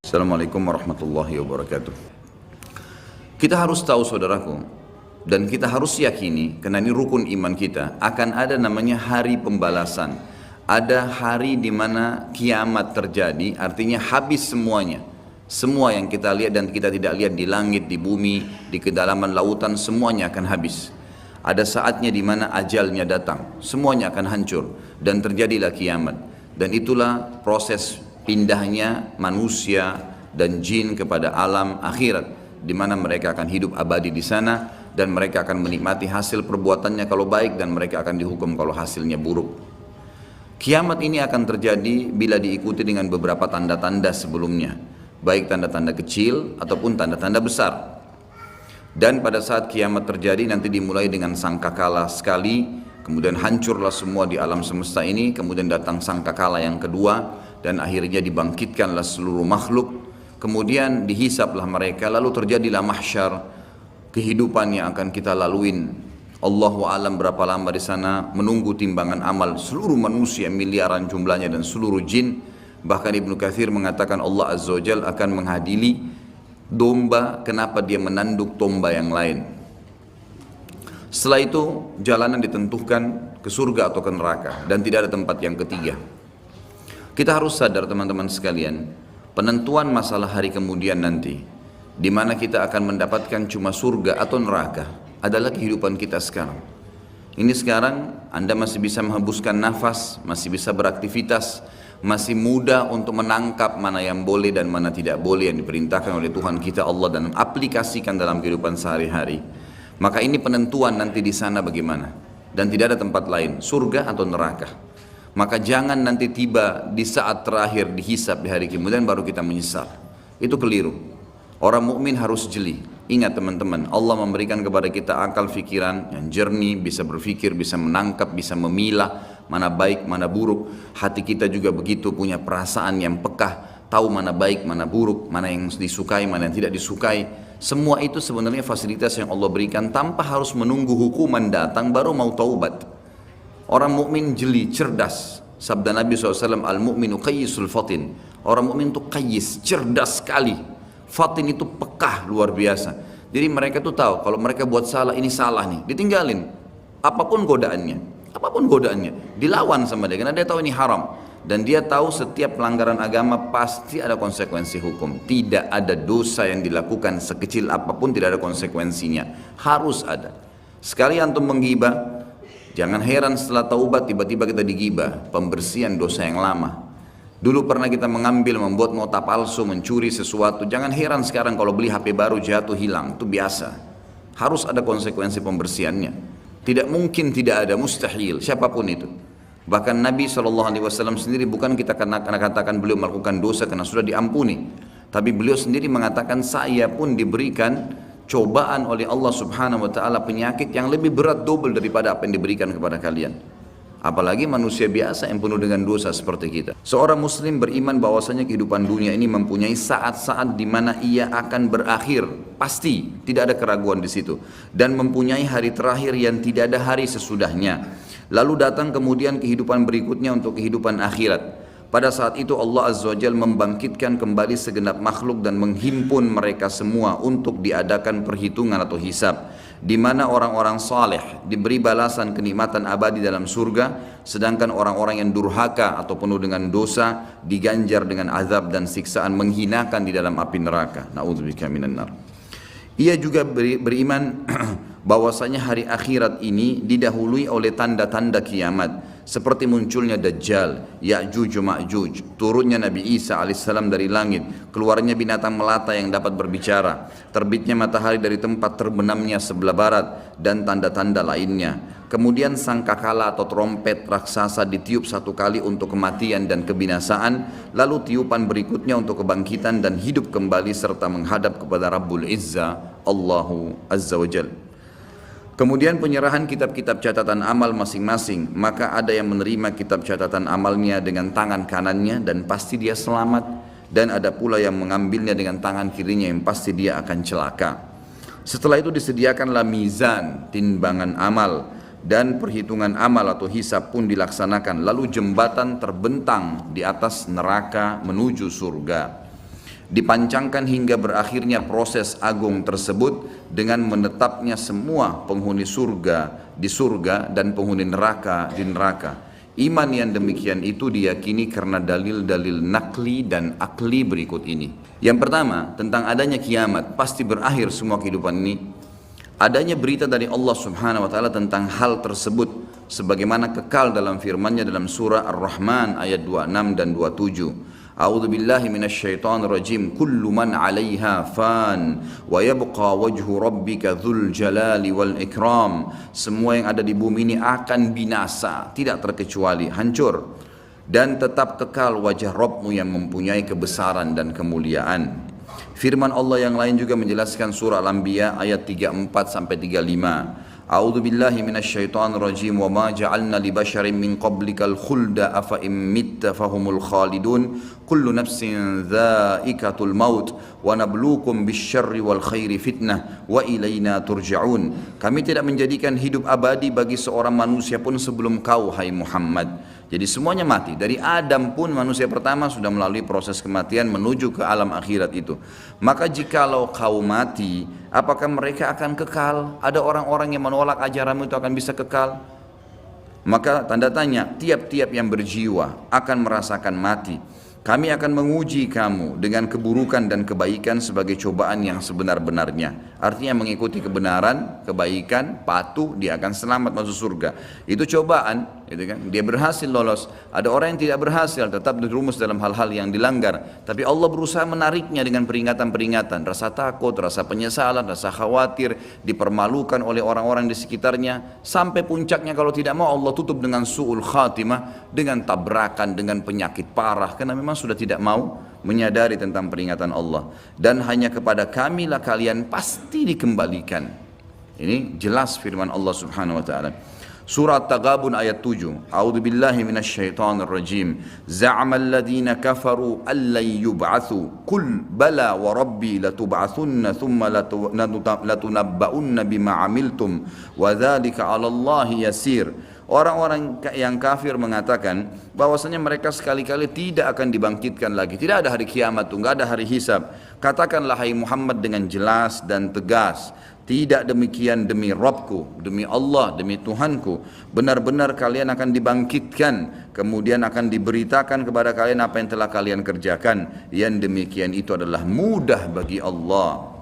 Assalamualaikum warahmatullahi wabarakatuh. Kita harus tahu saudaraku, dan kita harus yakini, karena ini rukun iman kita, akan ada namanya hari pembalasan. Ada hari di mana kiamat terjadi, artinya habis semuanya. Semua yang kita lihat dan kita tidak lihat di langit, di bumi, di kedalaman lautan, semuanya akan habis. Ada saatnya di mana ajalnya datang, semuanya akan hancur dan terjadilah kiamat. Dan itulah proses pindahnya manusia dan jin kepada alam akhirat, di mana mereka akan hidup abadi di sana dan mereka akan menikmati hasil perbuatannya kalau baik dan mereka akan dihukum kalau hasilnya buruk. Kiamat ini akan terjadi bila diikuti dengan beberapa tanda-tanda sebelumnya, baik tanda-tanda kecil ataupun tanda-tanda besar. Dan pada saat kiamat terjadi nanti dimulai dengan sangkakala sekali, kemudian hancurlah semua di alam semesta ini, kemudian datang sangkakala yang kedua, dan akhirnya dibangkitkanlah seluruh makhluk, kemudian dihisaplah mereka, lalu terjadilah mahsyar, kehidupan yang akan kita laluin. Allahu alam berapa lama di sana, menunggu timbangan amal seluruh manusia miliaran jumlahnya dan seluruh jin. Bahkan Ibnu Katsir mengatakan Allah Azza wa Jalla akan mengadili domba, kenapa dia menanduk domba yang lain. Setelah itu jalanan ditentukan ke surga atau ke neraka, dan tidak ada tempat yang ketiga. Kita harus sadar teman-teman sekalian, penentuan masalah hari kemudian nanti, di mana kita akan mendapatkan cuma surga atau neraka, adalah kehidupan kita sekarang. Ini sekarang Anda masih bisa menghembuskan nafas, masih bisa beraktivitas, masih mudah untuk menangkap mana yang boleh dan mana tidak boleh yang diperintahkan oleh Tuhan kita Allah dan aplikasikan dalam kehidupan sehari-hari. Maka ini penentuan nanti di sana bagaimana, dan tidak ada tempat lain, surga atau neraka. Maka jangan nanti tiba di saat terakhir dihisab di hari kemudian baru kita menyesal. Itu keliru. Orang mukmin harus jeli. Ingat teman-teman, Allah memberikan kepada kita akal fikiran yang jernih, bisa berpikir, bisa menangkap, bisa memilah mana baik, mana buruk. Hati kita juga begitu, punya perasaan yang pekah, tahu mana baik, mana buruk, mana yang disukai, mana yang tidak disukai. Semua itu sebenarnya fasilitas yang Allah berikan tanpa harus menunggu hukuman datang baru mau taubat. Orang mukmin jeli, cerdas. Sabda Nabi SAW, al-mu'minu qayyisul fatin. Orang mukmin itu qayyis, cerdas sekali. Fatin itu pekah luar biasa. Jadi mereka tuh tahu kalau mereka buat salah, ini salah nih, ditinggalin. Apapun godaannya, dilawan sama dia karena dia tahu ini haram. Dan dia tahu setiap pelanggaran agama pasti ada konsekuensi hukum. Tidak ada dosa yang dilakukan sekecil apapun tidak ada konsekuensinya. Harus ada. Sekali antum menggibah, jangan heran setelah taubat tiba-tiba kita digibah, pembersihan dosa yang lama. Dulu pernah kita membuat nota palsu, mencuri sesuatu. Jangan heran sekarang kalau beli HP baru jatuh hilang, itu biasa. Harus ada konsekuensi pembersihannya. Tidak mungkin tidak ada, mustahil, siapapun itu. Bahkan Nabi SAW sendiri bukan kita karena katakan beliau melakukan dosa karena sudah diampuni. Tapi beliau sendiri mengatakan saya pun diberikan cobaan oleh Allah Subhanahu wa taala penyakit yang lebih berat double daripada apa yang diberikan kepada kalian. Apalagi manusia biasa yang penuh dengan dosa seperti kita. Seorang muslim beriman bahwasanya kehidupan dunia ini mempunyai saat-saat di mana ia akan berakhir, pasti, tidak ada keraguan di situ, dan mempunyai hari terakhir yang tidak ada hari sesudahnya. Lalu datang kemudian kehidupan berikutnya untuk kehidupan akhirat. Pada saat itu Allah Azza wa Jalla membangkitkan kembali segenap makhluk dan menghimpun mereka semua untuk diadakan perhitungan atau hisab, di mana orang-orang saleh diberi balasan kenikmatan abadi dalam surga, sedangkan orang-orang yang durhaka atau penuh dengan dosa diganjar dengan azab dan siksaan menghinakan di dalam api neraka. Na'udzubika minan nar. Ia juga beriman bahwasanya hari akhirat ini didahului oleh tanda-tanda kiamat, seperti munculnya Dajjal, Ya'juj Ma'juj, turunnya Nabi Isa alaihissalam dari langit, keluarnya binatang melata yang dapat berbicara, terbitnya matahari dari tempat terbenamnya sebelah barat, dan tanda-tanda lainnya. Kemudian sangkakala atau trompet raksasa ditiup satu kali untuk kematian dan kebinasaan, lalu tiupan berikutnya untuk kebangkitan dan hidup kembali serta menghadap kepada Rabbul Izza, Allahu Azza wa Jalla. Kemudian penyerahan kitab-kitab catatan amal masing-masing, maka ada yang menerima kitab catatan amalnya dengan tangan kanannya dan pasti dia selamat, dan ada pula yang mengambilnya dengan tangan kirinya yang pasti dia akan celaka. Setelah itu disediakanlah mizan, timbangan amal, dan perhitungan amal atau hisab pun dilaksanakan, lalu jembatan terbentang di atas neraka menuju surga. Dipancangkan hingga berakhirnya proses agung tersebut dengan menetapnya semua penghuni surga di surga dan penghuni neraka di neraka. Iman yang demikian itu diyakini karena dalil-dalil nakli dan akli berikut ini. Yang pertama, tentang adanya kiamat, pasti berakhir semua kehidupan ini. Adanya berita dari Allah Subhanahu wa taala tentang hal tersebut sebagaimana kekal dalam firman-Nya dalam surah Ar-Rahman ayat 26 dan 27. A'udzu billahi minasyaitonir rajim. Kullu man 'alaiha fan wa yabqa wajhu rabbika dzul jalali wal ikram. Semua yang ada di bumi ini akan binasa, tidak terkecuali hancur, dan tetap kekal wajah Rabbmu yang mempunyai kebesaran dan kemuliaan. Firman Allah yang lain juga menjelaskan surah Al-Anbiya ayat 34 sampai 35. A'udzu billahi minasyaitonir rajim wa ma ja'alna li basharin min qablikal khulda afa in mitta fahumul khalidun kullu nafsin dha'iqatul maut wa nabluukum bisyarri wal khairi fitnah wa ilaina turja'un. Kami tidak menjadikan hidup abadi bagi seorang manusia pun sebelum kau, hai Muhammad. Jadi semuanya mati. Dari Adam pun manusia pertama sudah melalui proses kematian menuju ke alam akhirat itu. Maka jikalau kau mati, apakah mereka akan kekal? Ada orang-orang yang menolak ajaranmu itu akan bisa kekal? Maka tanda tanya, tiap-tiap yang berjiwa akan merasakan mati. Kami akan menguji kamu dengan keburukan dan kebaikan sebagai cobaan yang sebenar-benarnya. Artinya mengikuti kebenaran, kebaikan, patuh, dia akan selamat masuk surga. Itu cobaan, gitu kan? Dia berhasil lolos. Ada orang yang tidak berhasil, tetap dirumus dalam hal-hal yang dilanggar. Tapi Allah berusaha menariknya dengan peringatan-peringatan. Rasa takut, rasa penyesalan, rasa khawatir, dipermalukan oleh orang-orang di sekitarnya. Sampai puncaknya kalau tidak mau Allah tutup dengan su'ul khatimah, dengan tabrakan, dengan penyakit parah. Karena memang sudah tidak mau menyadari tentang peringatan Allah. Dan hanya kepada kamilah kalian pasti dikembalikan. Ini jelas firman Allah Subhanahu wa taala. Surah Taghabun ayat 7. A'udzu billahi minasyaitonir rajim. Za'ama alladziina kafaru allan yub'atsu. Qul bala wa rabbi latub'atsunna thumma latunabba'unna bima 'amiltum wa dzalika 'ala Allahi yasir. Orang-orang yang kafir mengatakan bahwasanya mereka sekali-kali tidak akan dibangkitkan lagi. Tidak ada hari kiamat, tidak ada hari hisab. Katakanlah hai Muhammad dengan jelas dan tegas, tidak demikian demi Rabbku, demi Allah, demi Tuhanku. Benar-benar kalian akan dibangkitkan, kemudian akan diberitakan kepada kalian apa yang telah kalian kerjakan. Yang demikian itu adalah mudah bagi Allah.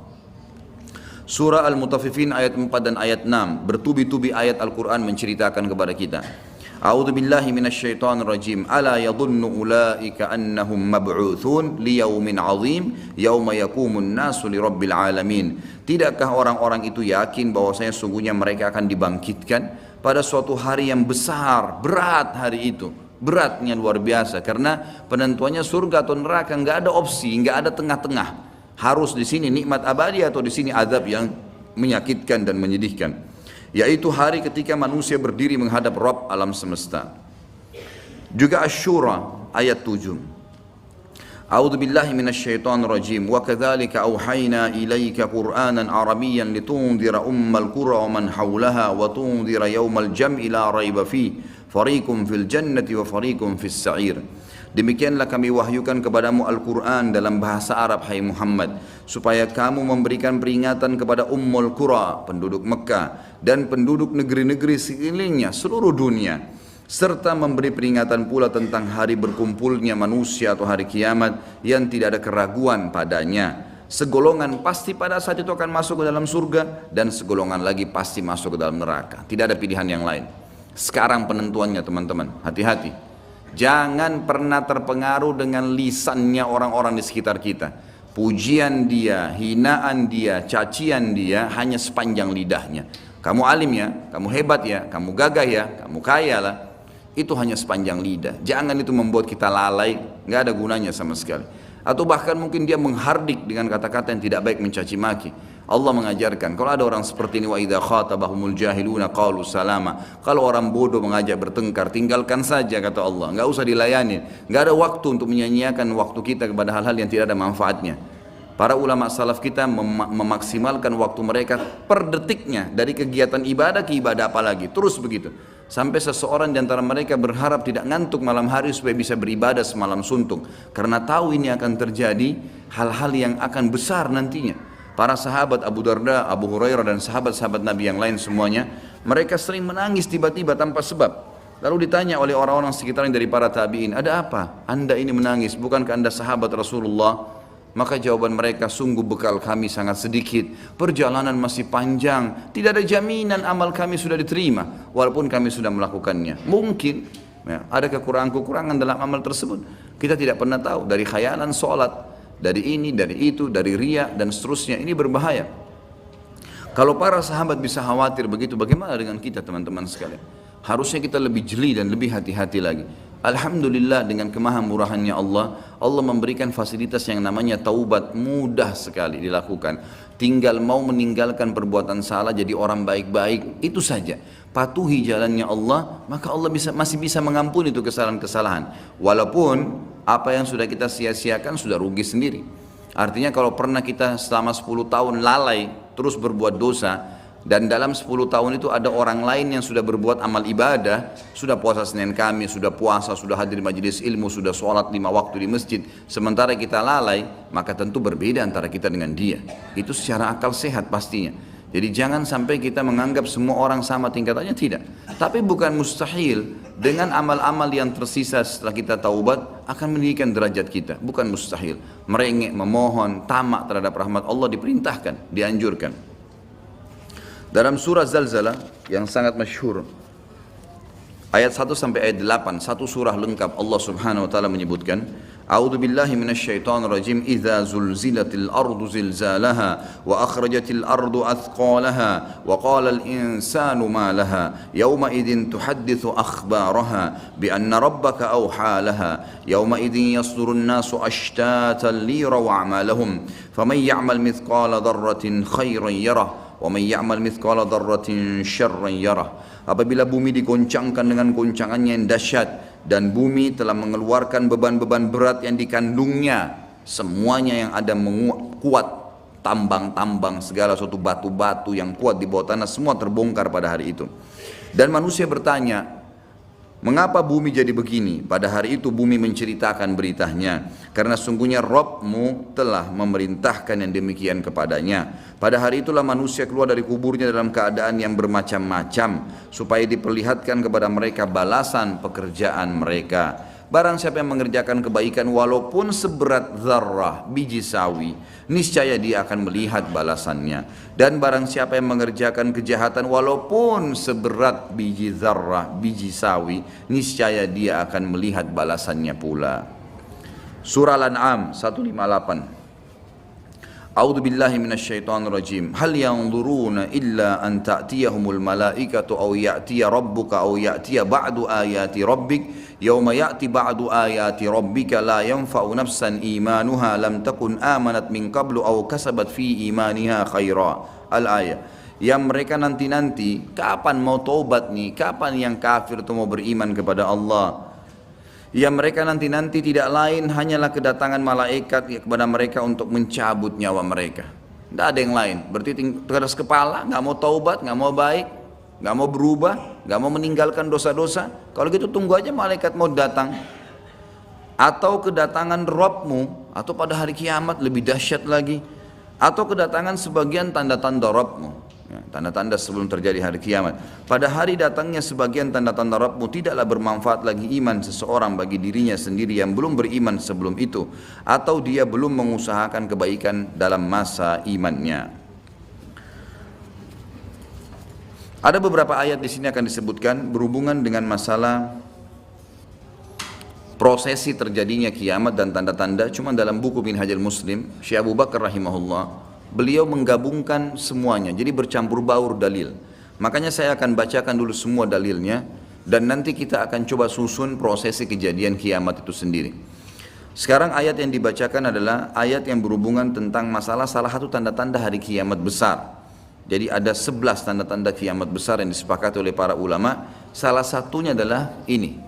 Surah Al-Mutaffifin ayat 4 dan ayat 6, bertubi-tubi ayat Al-Quran menceritakan kepada kita. A'udzu billahi minasyaitonir rajim. Ala yadhunnu ulaika annahum mab'utsun liyaumin 'azim yauma yaqumun nasu lirabbil alamin. Tidakkah orang-orang itu yakin bahwasanya sungguhnya mereka akan dibangkitkan pada suatu hari yang besar, berat hari itu. Beratnya luar biasa karena penentuannya surga atau neraka, enggak ada opsi, enggak ada tengah-tengah. Harus di sini nikmat abadi atau di sini azab yang menyakitkan dan menyedihkan. Yaitu hari ketika manusia berdiri menghadap Rabb alam semesta. Juga Asy-Syura ayat 7. A'udzu billahi minasyaitonir rajim. Wa kadzalika auhayna ilaika Qur'anan Arabiyyan litundhira ummal qura wa man haulaha wa tundhira yaumal jam'i la raiba fi fariqum fil jannati wa fariqum fis sa'ir. Demikianlah kami wahyukan kepadamu Al-Quran dalam bahasa Arab, hai Muhammad, supaya kamu memberikan peringatan kepada Ummul Qura, penduduk Mekah, dan penduduk negeri-negeri sekelilingnya, seluruh dunia, serta memberi peringatan pula tentang hari berkumpulnya manusia atau hari kiamat yang tidak ada keraguan padanya. Segolongan pasti pada saat itu akan masuk ke dalam surga, dan segolongan lagi pasti masuk ke dalam neraka. Tidak ada pilihan yang lain. Sekarang penentuannya teman-teman, hati-hati. Jangan pernah terpengaruh dengan lisannya orang-orang di sekitar kita. Pujian dia, hinaan dia, cacian dia hanya sepanjang lidahnya. Kamu alim ya, kamu hebat ya, kamu gagah ya, kamu kaya lah. Itu hanya sepanjang lidah. Jangan itu membuat kita lalai, nggak ada gunanya sama sekali. Atau bahkan mungkin dia menghardik dengan kata-kata yang tidak baik, mencaci maki. Allah mengajarkan, kalau ada orang seperti ini, wa idza khatabahumul jahiluna qalu salama. Kalau orang bodoh mengajak bertengkar, tinggalkan saja kata Allah, enggak usah dilayani. Enggak ada waktu untuk menyanyiakan waktu kita kepada hal-hal yang tidak ada manfaatnya. Para ulama salaf kita memaksimalkan waktu mereka per detiknya, dari kegiatan ibadah ke ibadah apalagi, terus begitu. Sampai seseorang di antara mereka berharap tidak ngantuk malam hari supaya bisa beribadah semalam suntuk. Karena tahu ini akan terjadi hal-hal yang akan besar nantinya. Para sahabat Abu Darda, Abu Hurairah dan sahabat-sahabat Nabi yang lain semuanya, mereka sering menangis tiba-tiba tanpa sebab. Lalu ditanya oleh orang-orang sekitarnya dari para tabi'in, ada apa? Anda ini menangis, bukankah Anda sahabat Rasulullah? Maka jawaban mereka, sungguh bekal kami sangat sedikit, perjalanan masih panjang, tidak ada jaminan amal kami sudah diterima, walaupun kami sudah melakukannya. Mungkin ya, ada kekurangan-kekurangan dalam amal tersebut. Kita tidak pernah tahu, dari khayalan sholat, dari ini, dari itu, dari riya, dan seterusnya. Ini berbahaya. Kalau para sahabat bisa khawatir begitu, bagaimana dengan kita teman-teman sekalian? Harusnya kita lebih jeli dan lebih hati-hati lagi. Alhamdulillah dengan kemahamurahannya Allah, Allah memberikan fasilitas yang namanya taubat, mudah sekali dilakukan. Tinggal mau meninggalkan perbuatan salah, jadi orang baik-baik, itu saja. Patuhi jalannya Allah, maka Allah masih bisa mengampuni itu kesalahan-kesalahan. Walaupun apa yang sudah kita sia-siakan sudah rugi sendiri. Artinya kalau pernah kita selama 10 tahun lalai terus berbuat dosa, dan dalam 10 tahun itu ada orang lain yang sudah berbuat amal ibadah, sudah puasa Senin Kamis, sudah puasa, sudah hadir majelis ilmu, sudah sholat 5 waktu di masjid, sementara kita lalai, maka tentu berbeda antara kita dengan dia. Itu secara akal sehat pastinya. Jadi jangan sampai kita menganggap semua orang sama tingkatannya, tidak. Tapi bukan mustahil dengan amal-amal yang tersisa setelah kita taubat akan meninggikan derajat kita. Bukan mustahil. Merengek, memohon, tamak terhadap rahmat Allah diperintahkan, dianjurkan. Dalam surah Zalzalah yang sangat masyhur, ayat 1 sampai ayat 8, satu surah lengkap, Allah Subhanahu wa taala menyebutkan, A'udzu billahi minasyaitonir rajim, idza zulzilatil ardu zilzalaha wa akhrajatil ardu athqalaha wa qala al insanu ma laha yawma idzin tuhadditsu akhbaraha bi anna rabbaka awha laha yawma idzin yasdurun nasu ashtatan liyaraw a'malahum faman ya'mal mithqala dharratin khairan yarah wa may ya'mal mithqala dzarratin syarran yarah. Apabila bumi digoncangkan dengan goncangannya yang dahsyat dan bumi telah mengeluarkan beban-beban berat yang dikandungnya, semuanya yang ada kuat, tambang-tambang segala suatu batu-batu yang kuat di bawah tanah semua terbongkar pada hari itu. Dan manusia bertanya, mengapa bumi jadi begini? Pada hari itu bumi menceritakan beritanya, karena sungguhnya Rabbmu telah memerintahkan yang demikian kepadanya. Pada hari itulah manusia keluar dari kuburnya dalam keadaan yang bermacam-macam, supaya diperlihatkan kepada mereka balasan pekerjaan mereka. Barang siapa yang mengerjakan kebaikan walaupun seberat zarrah, biji sawi, niscaya dia akan melihat balasannya. Dan barang siapa yang mengerjakan kejahatan walaupun seberat biji zarrah, biji sawi, niscaya dia akan melihat balasannya pula. Surah Al-An'am 158. A'udzu billahi minasyaitonir rajim. Hal yanzuruna illa an ta'tiyahumul malaikatu aw ya'tiya rabbuka aw ya'tiya ba'du ayati rabbik yauma ya'ti ba'du ayati rabbika la yanfa'u nafsan imanuha lam takun amanat min qablu aw kasabat fi imaniha khaira. Al-ayah. Yang mereka nanti-nanti, kapan mau taubat nih? Kapan yang kafir itu mau beriman kepada Allah? Yang mereka nanti-nanti tidak lain hanyalah kedatangan malaikat kepada mereka untuk mencabut nyawa mereka. Tidak ada yang lain. Berarti keras kepala, nggak mau taubat, nggak mau baik, nggak mau berubah, nggak mau meninggalkan dosa-dosa. Kalau gitu tunggu aja malaikat mau datang. Atau kedatangan Rabbmu, atau pada hari kiamat lebih dahsyat lagi. Atau kedatangan sebagian tanda-tanda Rabbmu. Ya, tanda-tanda sebelum terjadi hari kiamat. Pada hari datangnya sebagian tanda-tanda Rabbmu, tidaklah bermanfaat lagi iman seseorang bagi dirinya sendiri yang belum beriman sebelum itu, atau dia belum mengusahakan kebaikan dalam masa imannya. Ada beberapa ayat di sini akan disebutkan berhubungan dengan masalah prosesi terjadinya kiamat dan tanda-tanda. Cuma dalam buku Minhajul Muslim, Syekh Abu Bakar rahimahullah, beliau menggabungkan semuanya, jadi bercampur baur dalil. Makanya saya akan bacakan dulu semua dalilnya, dan nanti kita akan coba susun prosesi kejadian kiamat itu sendiri. Sekarang ayat yang dibacakan adalah ayat yang berhubungan tentang masalah salah satu tanda-tanda hari kiamat besar. Jadi ada 11 tanda-tanda kiamat besar yang disepakati oleh para ulama. Salah satunya adalah ini.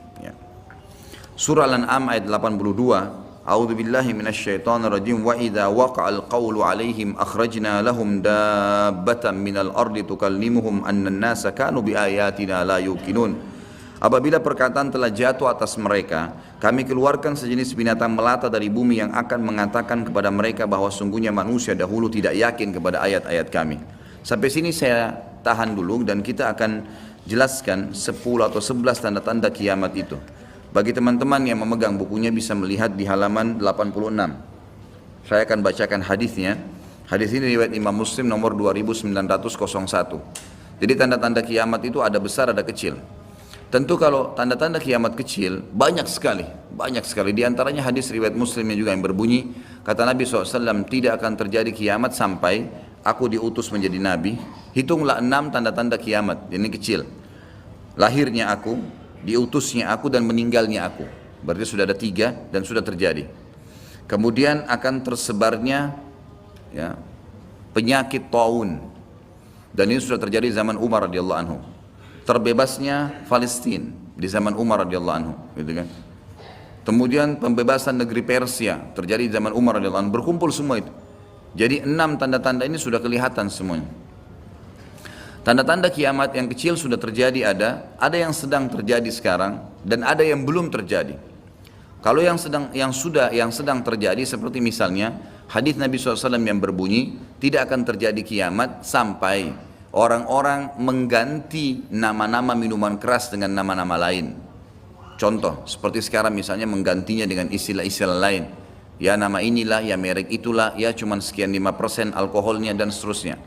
Surah Al-An'am ayat 82, A'udzu billahi minasyaitonir rajim. Wa idza waqa'al qawlu 'alaihim akhrajna lahum dabbatan minal ardi tukallimuhum anna an-nasa kanu biayatina la yuqinun. Apabila perkataan telah jatuh atas mereka, kami keluarkan sejenis binatang melata dari bumi yang akan mengatakan kepada mereka bahwa sungguhnya manusia dahulu tidak yakin kepada ayat-ayat kami. Sampai sini saya tahan dulu dan kita akan jelaskan 10 atau 11 tanda-tanda kiamat itu. Bagi teman-teman yang memegang bukunya bisa melihat di halaman 86. Saya akan bacakan hadisnya. Hadis ini riwayat Imam Muslim nomor 2901. Jadi tanda-tanda kiamat itu ada besar ada kecil. Tentu kalau tanda-tanda kiamat kecil banyak sekali. Di antaranya hadis riwayat Muslimnya juga yang berbunyi, kata Nabi SAW, tidak akan terjadi kiamat sampai aku diutus menjadi Nabi. Hitunglah 6 tanda-tanda kiamat, ini kecil. Lahirnya aku, diutusnya aku, dan meninggalnya aku. Berarti sudah ada 3 dan sudah terjadi. Kemudian akan tersebarnya ya, penyakit taun, dan ini sudah terjadi zaman Umar radhiyallahu anhu. Terbebasnya Palestina di zaman Umar radhiyallahu anhu, gitu kan. Kemudian pembebasan negeri Persia terjadi di zaman Umar radhiyallahu anhu. Berkumpul semua itu. Jadi 6 tanda-tanda ini sudah kelihatan semuanya. Tanda-tanda kiamat yang kecil sudah terjadi, ada yang sedang terjadi sekarang dan ada yang belum terjadi. Kalau yang sedang terjadi seperti misalnya hadis Nabi SAW yang berbunyi, tidak akan terjadi kiamat sampai orang-orang mengganti nama-nama minuman keras dengan nama-nama lain. Contoh seperti sekarang misalnya menggantinya dengan istilah-istilah lain. Ya nama inilah, ya merek itulah, ya cuman sekian 5% alkoholnya dan seterusnya.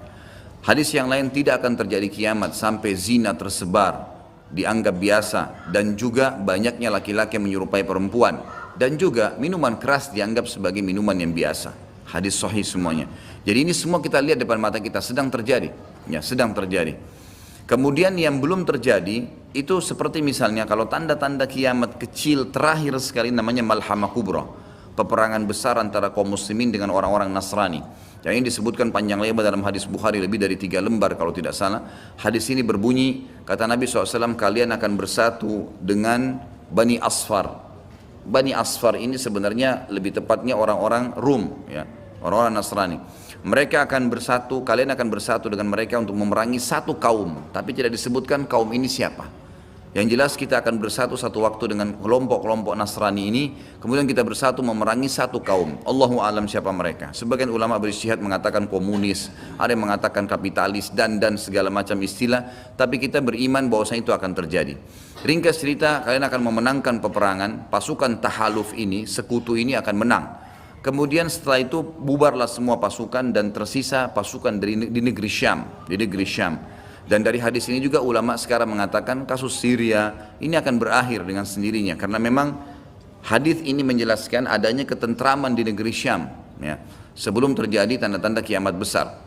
Hadis yang lain, tidak akan terjadi kiamat sampai zina tersebar, dianggap biasa, dan juga banyaknya laki-laki yang menyerupai perempuan, dan juga minuman keras dianggap sebagai minuman yang biasa. Hadis sahih semuanya. Jadi ini semua kita lihat depan mata kita sedang terjadi, ya sedang terjadi. Kemudian yang belum terjadi itu seperti misalnya kalau tanda-tanda kiamat kecil terakhir sekali namanya Malhamah Kubra, peperangan besar antara kaum muslimin dengan orang-orang Nasrani. Yang ini disebutkan panjang lebar dalam hadis Bukhari, lebih dari 3 lembar kalau tidak salah. Hadis ini berbunyi, kata Nabi SAW, kalian akan bersatu dengan Bani Asfar. Bani Asfar ini sebenarnya lebih tepatnya orang-orang Rum, ya, orang-orang Nasrani. Mereka akan bersatu, kalian akan bersatu dengan mereka untuk memerangi satu kaum, tapi tidak disebutkan kaum ini siapa. Yang jelas kita akan bersatu satu waktu dengan kelompok-kelompok Nasrani ini, kemudian kita bersatu memerangi satu kaum. Allahu alam siapa mereka. Sebagian ulama beristihad mengatakan komunis, ada yang mengatakan kapitalis, dan segala macam istilah, tapi kita beriman bahwasanya itu akan terjadi. Ringkas cerita, kalian akan memenangkan peperangan, pasukan tahaluf ini, sekutu ini akan menang. Kemudian setelah itu bubarlah semua pasukan dan tersisa pasukan di negeri Syam, Dan dari hadis ini juga ulama sekarang mengatakan kasus Syria ini akan berakhir dengan sendirinya, karena memang hadis ini menjelaskan adanya ketentraman di negeri Syam, ya, sebelum terjadi tanda-tanda kiamat besar.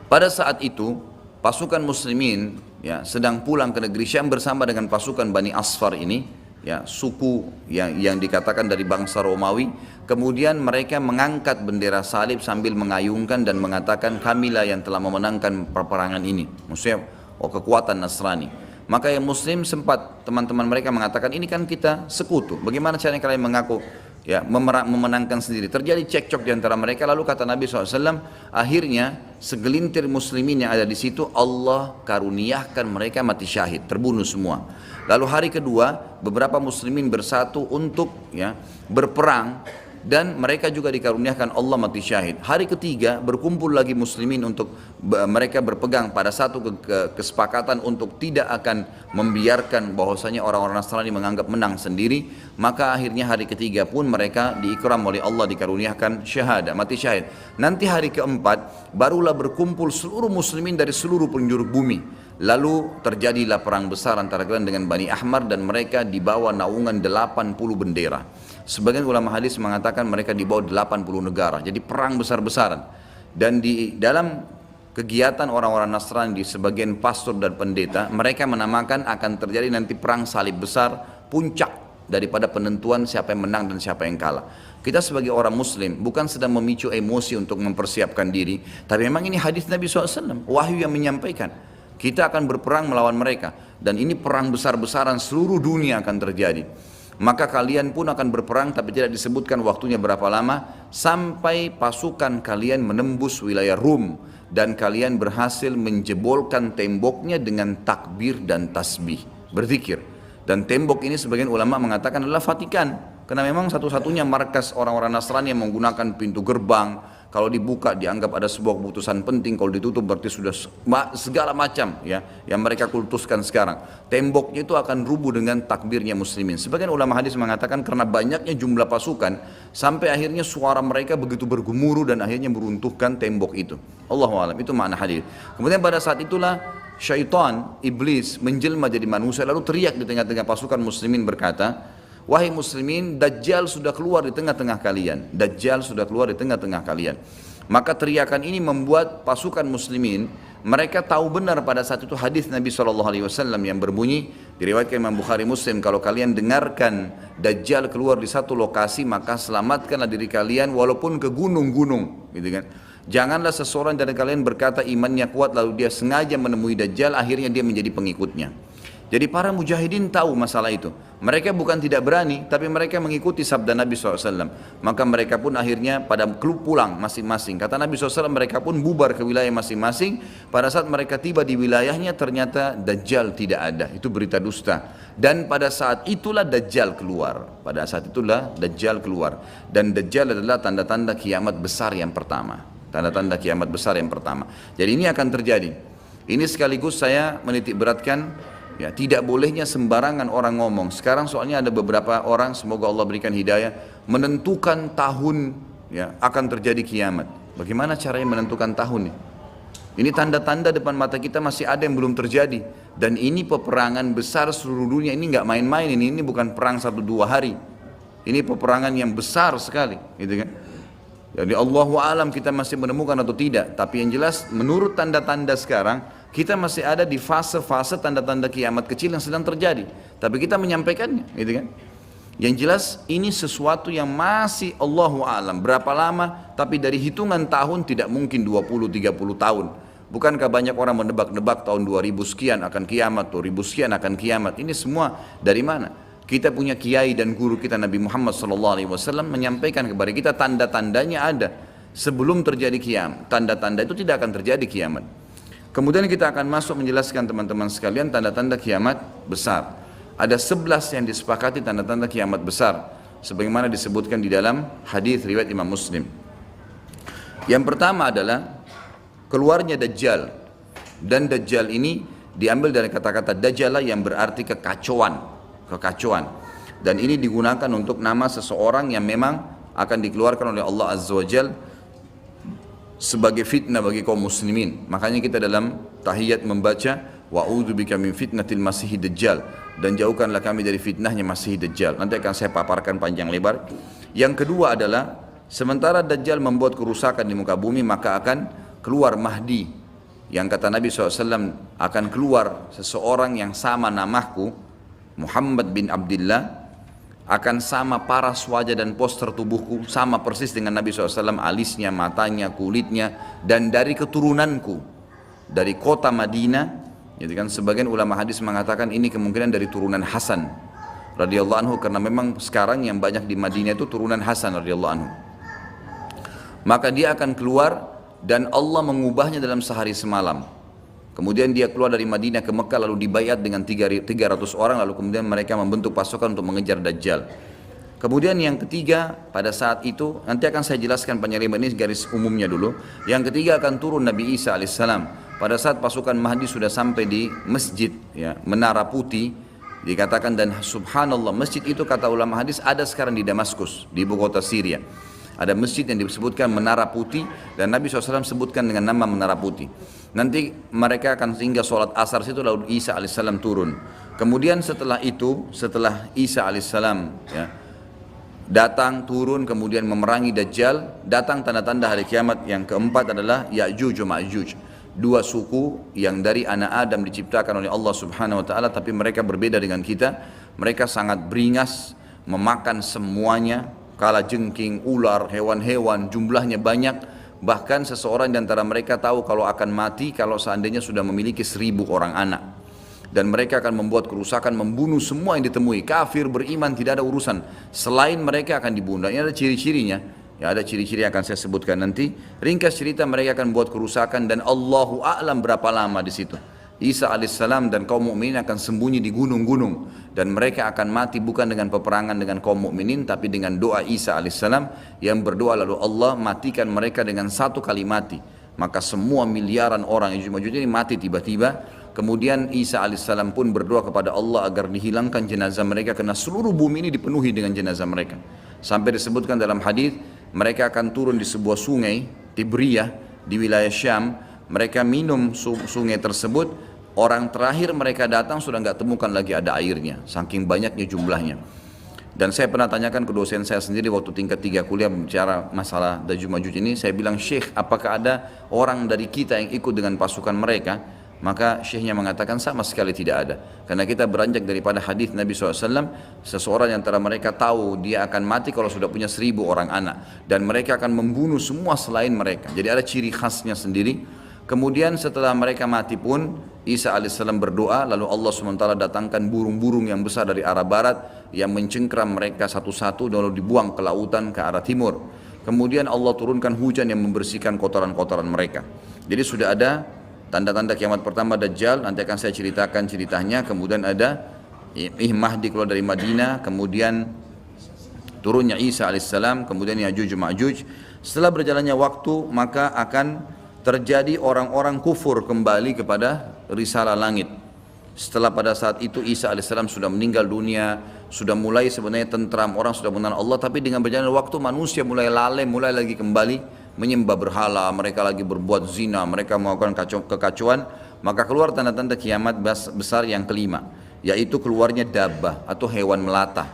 Pada saat itu pasukan muslimin, ya, sedang pulang ke negeri Syam bersama dengan pasukan Bani Asfar ini, ya, suku yang dikatakan dari bangsa Romawi. Kemudian mereka mengangkat bendera salib sambil mengayunkan dan mengatakan, kamilah yang telah memenangkan peperangan ini. Maksudnya kekuatan Nasrani. Maka yang muslim sempat teman-teman mereka mengatakan, ini kan kita sekutu, bagaimana caranya kalian mengaku ya memenangkan sendiri. Terjadi cekcok di antara mereka. Lalu kata Nabi SAW, akhirnya segelintir muslimin yang ada di situ Allah karuniakan mereka mati syahid, terbunuh semua. Lalu hari kedua beberapa muslimin bersatu untuk, ya, berperang, dan mereka juga dikaruniakan Allah mati syahid. Hari ketiga berkumpul lagi muslimin untuk mereka berpegang pada satu kesepakatan untuk tidak akan membiarkan bahwasanya orang-orang Nasrani menganggap menang sendiri. Maka akhirnya hari ketiga pun mereka diikram oleh Allah, dikaruniakan syahadah, mati syahid. Nanti hari keempat barulah berkumpul seluruh muslimin dari seluruh penjuru bumi. Lalu terjadilah perang besar antara kalian dengan Bani Ahmar, dan mereka dibawa naungan 80 bendera. Sebagian ulama hadis mengatakan mereka dibawa 80 negara. Jadi perang besar-besaran. Dan di dalam kegiatan orang-orang Nasrani, di sebagian pastor dan pendeta, mereka menamakan akan terjadi nanti perang salib besar, puncak daripada penentuan siapa yang menang dan siapa yang kalah. Kita sebagai orang muslim bukan sedang memicu emosi untuk mempersiapkan diri, tapi memang ini hadis Nabi SAW, wahyu yang menyampaikan kita akan berperang melawan mereka, dan ini perang besar-besaran seluruh dunia akan terjadi. Maka kalian pun akan berperang tapi tidak disebutkan waktunya berapa lama, sampai pasukan kalian menembus wilayah Rum dan kalian berhasil menjebolkan temboknya dengan takbir dan tasbih, berzikir. Dan tembok ini sebagian ulama mengatakan adalah Vatikan, karena memang satu-satunya markas orang-orang Nasrani yang menggunakan pintu gerbang. Kalau dibuka dianggap ada sebuah keputusan penting, kalau ditutup berarti sudah segala macam ya yang mereka kultuskan sekarang. Temboknya itu akan rubuh dengan takbirnya muslimin. Sebagian ulama hadis mengatakan karena banyaknya jumlah pasukan sampai akhirnya suara mereka begitu bergemuruh dan akhirnya meruntuhkan tembok itu. Allahu a'lam, itu makna hadis. Kemudian pada saat itulah syaitan, iblis menjelma jadi manusia lalu teriak di tengah-tengah pasukan muslimin berkata, wahai muslimin, Dajjal sudah keluar di tengah-tengah kalian. Dajjal sudah keluar di tengah-tengah kalian. Maka teriakan ini membuat pasukan muslimin, mereka tahu benar pada saat itu hadis Nabi SAW yang berbunyi, diriwayatkan Imam Bukhari Muslim, kalau kalian dengarkan Dajjal keluar di satu lokasi, maka selamatkanlah diri kalian walaupun ke gunung-gunung. Gitu kan. Janganlah seseorang dari kalian berkata imannya kuat lalu dia sengaja menemui Dajjal, akhirnya dia menjadi pengikutnya. Jadi para mujahidin tahu masalah itu. Mereka bukan tidak berani, tapi mereka mengikuti sabda Nabi SAW. Maka mereka pun akhirnya pada pulang masing-masing. Kata Nabi SAW, mereka pun bubar ke wilayah masing-masing. Pada saat mereka tiba di wilayahnya, ternyata Dajjal tidak ada. Itu berita dusta. Dan pada saat itulah Dajjal keluar. Pada saat itulah Dajjal keluar. Dan Dajjal adalah tanda-tanda kiamat besar yang pertama. Tanda-tanda kiamat besar yang pertama. Jadi ini akan terjadi. Ini sekaligus saya menitik beratkan, ya, tidak bolehnya sembarangan orang ngomong. Sekarang soalnya ada beberapa orang, semoga Allah berikan hidayah, menentukan tahun ya akan terjadi kiamat. Bagaimana caranya menentukan tahun? Ini tanda-tanda depan mata kita masih ada yang belum terjadi. Dan ini peperangan besar seluruh dunia, ini nggak main-main, ini bukan perang 1-2 hari. Ini peperangan yang besar sekali, gitu kan? Jadi Allahu a'lam kita masih menemukan atau tidak. Tapi yang jelas menurut tanda-tanda sekarang, kita masih ada di fase-fase tanda-tanda kiamat kecil yang sedang terjadi. Tapi kita menyampaikannya, gitu kan? Yang jelas ini sesuatu yang masih Allahu a'lam. Berapa lama? Tapi dari hitungan tahun tidak mungkin 20-30 tahun. Bukankah banyak orang menebak-nebak tahun 2000 sekian akan kiamat, 2000 sekian akan kiamat. Ini semua dari mana? Kita punya kiai dan guru kita Nabi Muhammad SAW menyampaikan kepada kita tanda-tandanya ada. Sebelum terjadi kiamat, tanda-tanda itu tidak akan terjadi kiamat. Kemudian kita akan masuk menjelaskan teman-teman sekalian tanda-tanda kiamat besar. Ada 11 yang disepakati tanda-tanda kiamat besar, sebagaimana disebutkan di dalam hadis riwayat Imam Muslim. Yang pertama adalah keluarnya Dajjal. Dan Dajjal ini diambil dari kata-kata Dajjala yang berarti kekacauan. Dan ini digunakan untuk nama seseorang yang memang akan dikeluarkan oleh Allah Azza wa Jal sebagai fitnah bagi kaum muslimin. Makanya kita dalam tahiyat membaca wa'udzubika min fitnatil masih dajjal, dan jauhkanlah kami dari fitnahnya masih dajjal. Nanti akan saya paparkan panjang lebar. Yang kedua adalah sementara Dajjal membuat kerusakan di muka bumi, maka akan keluar Mahdi, yang kata Nabi SAW akan keluar seseorang yang sama namaku, Muhammad bin Abdullah, akan sama paras wajah dan poster tubuhku, sama persis dengan Nabi SAW, alisnya, matanya, kulitnya, dan dari keturunanku, dari kota Madinah. Jadi kan sebagian ulama hadis mengatakan ini kemungkinan dari turunan Hasan radhiyallahu anhu, karena memang sekarang yang banyak di Madinah itu turunan Hasan radhiyallahu anhu. Maka dia akan keluar dan Allah mengubahnya dalam sehari semalam. Kemudian dia keluar dari Madinah ke Mekah lalu dibayat dengan 300 orang, lalu kemudian mereka membentuk pasukan untuk mengejar Dajjal. Kemudian yang ketiga pada saat itu, nanti akan saya jelaskan penyelidikan ini garis umumnya dulu. Yang ketiga akan turun Nabi Isa alaihissalam. Pada saat pasukan Mahdi sudah sampai di masjid ya, Menara Putih, dikatakan, dan subhanallah masjid itu kata ulama hadis ada sekarang di Damaskus, di ibu kota Syria. Ada masjid yang disebutkan Menara Putih, dan Nabi SAW sebutkan dengan nama Menara Putih. Nanti mereka akan singgah sholat asar situ, lalu Isa alaihissalam turun. Kemudian setelah itu, setelah Isa alaihissalam ya, datang turun kemudian memerangi Dajjal, datang tanda-tanda hari kiamat. Yang keempat adalah Ya'juj wa Ma'juj, dua suku yang dari anak Adam diciptakan oleh Allah Subhanahu wa taala, tapi mereka berbeda dengan kita. Mereka sangat beringas, memakan semuanya, kala jengking, ular, hewan-hewan, jumlahnya banyak. Bahkan seseorang di antara mereka tahu kalau akan mati kalau seandainya sudah memiliki 1000 orang anak. dan mereka akan membuat kerusakan, membunuh semua yang ditemui. Kafir, beriman, tidak ada urusan. Selain mereka akan dibunuh. Ini ada ciri-cirinya. Ya, ada ciri-ciri yang akan saya sebutkan nanti. Ringkas cerita, mereka akan buat kerusakan dan Allahu a'lam berapa lama di situ. Isa alaihissalam dan kaum mukminin akan sembunyi di gunung-gunung dan mereka akan mati bukan dengan peperangan dengan kaum mukminin tapi dengan doa Isa alaihissalam yang berdoa lalu Allah matikan mereka dengan satu kali mati. Maka semua miliaran orang yang Ya'juj ini mati tiba-tiba. Kemudian Isa alaihissalam pun berdoa kepada Allah agar dihilangkan jenazah mereka karena seluruh bumi ini dipenuhi dengan jenazah mereka. Sampai disebutkan dalam hadis mereka akan turun di sebuah sungai Tibriyah di wilayah Syam. Mereka minum sungai tersebut, orang terakhir mereka datang sudah nggak temukan lagi ada airnya, saking banyaknya jumlahnya. Dan saya pernah tanyakan ke dosen saya sendiri waktu tingkat 3 kuliah bicara masalah Ya'juj Ma'juj ini, saya bilang, Syekh, apakah ada orang dari kita yang ikut dengan pasukan mereka? Maka syekhnya mengatakan sama sekali tidak ada. Karena kita beranjak daripada hadis Nabi SAW, seseorang yang antara mereka tahu dia akan mati kalau sudah punya 1000 orang anak. Dan mereka akan membunuh semua selain mereka. Jadi ada ciri khasnya sendiri. Kemudian setelah mereka mati pun Isa alaihissalam berdoa, lalu Allah SWT datangkan burung-burung yang besar dari arah barat yang mencengkram mereka satu-satu lalu dibuang ke lautan ke arah timur. Kemudian Allah turunkan hujan yang membersihkan kotoran-kotoran mereka. Jadi sudah ada tanda-tanda kiamat pertama Dajjal, nanti akan saya ceritakan ceritanya. Kemudian ada Mahdi keluar dari Madinah, kemudian turunnya Isa alaihissalam, kemudian Ya'juj Ma'juj. Setelah berjalannya waktu maka akan terjadi orang-orang kufur kembali kepada risalah langit. Setelah pada saat itu Isa alaihissalam sudah meninggal dunia, sudah mulai sebenarnya tentram, orang sudah mengenal Allah, tapi dengan berjalannya waktu manusia mulai lalai, mulai lagi kembali menyembah berhala, mereka lagi berbuat zina, mereka melakukan kekacauan, maka keluar tanda-tanda kiamat besar yang kelima, yaitu keluarnya dabbah atau hewan melata.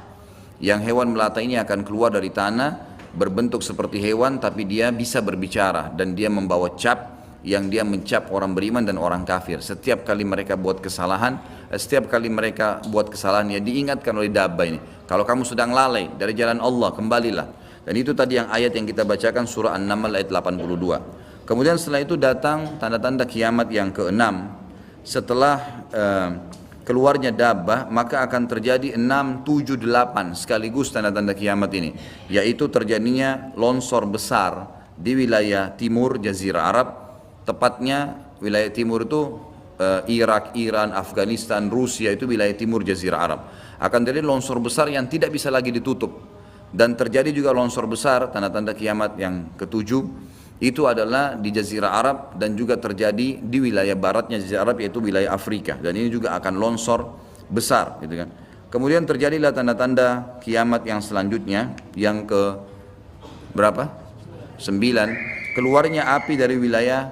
Yang hewan melata ini akan keluar dari tanah, berbentuk seperti hewan tapi dia bisa berbicara dan dia membawa cap yang dia mencap orang beriman dan orang kafir. Setiap kali mereka buat kesalahan, ya diingatkan oleh dabbah ini, kalau kamu sedang lalai dari jalan Allah, kembalilah. Dan itu tadi yang ayat yang kita bacakan surah An-Naml ayat 82. Kemudian setelah itu datang tanda-tanda kiamat yang keenam. Setelah keluarnya dabbah maka akan terjadi 6, 7, 8 sekaligus tanda-tanda kiamat ini, yaitu terjadinya longsor besar di wilayah timur Jazirah Arab, tepatnya wilayah timur itu Irak, Iran, Afghanistan, Rusia, itu wilayah timur Jazirah Arab. Akan terjadi longsor besar yang tidak bisa lagi ditutup. Dan terjadi juga longsor besar, tanda-tanda kiamat yang ketujuh itu adalah di Jazirah Arab dan juga terjadi di wilayah baratnya Jazirah Arab, yaitu wilayah Afrika, dan ini juga akan longsor besar gitu kan. Kemudian terjadilah tanda-tanda kiamat yang selanjutnya yang ke berapa? 9, keluarnya api dari wilayah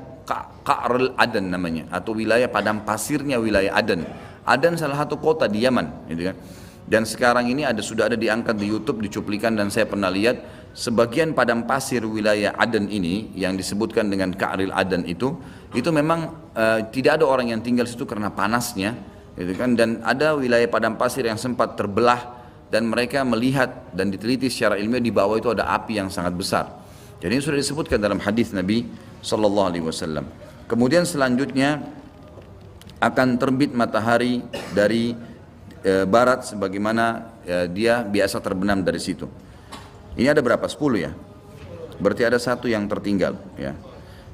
Ka'rul Aden namanya, atau wilayah padang pasirnya wilayah Aden. Aden salah satu kota di Yaman gitu kan. Dan sekarang ini sudah ada diangkat di YouTube, dicuplikan, dan saya pernah lihat sebagian padang pasir wilayah Aden ini yang disebutkan dengan Ka'ril Aden itu memang tidak ada orang yang tinggal situ karena panasnya, gitu kan. Dan ada wilayah padang pasir yang sempat terbelah dan mereka melihat dan diteliti secara ilmiah di bawah itu ada api yang sangat besar. Jadi ini sudah disebutkan dalam hadis Nabi Sallallahu Alaihi Wasallam. Kemudian selanjutnya akan terbit matahari dari barat sebagaimana dia biasa terbenam dari situ. Ini ada berapa? 10 ya? Berarti ada satu yang tertinggal ya.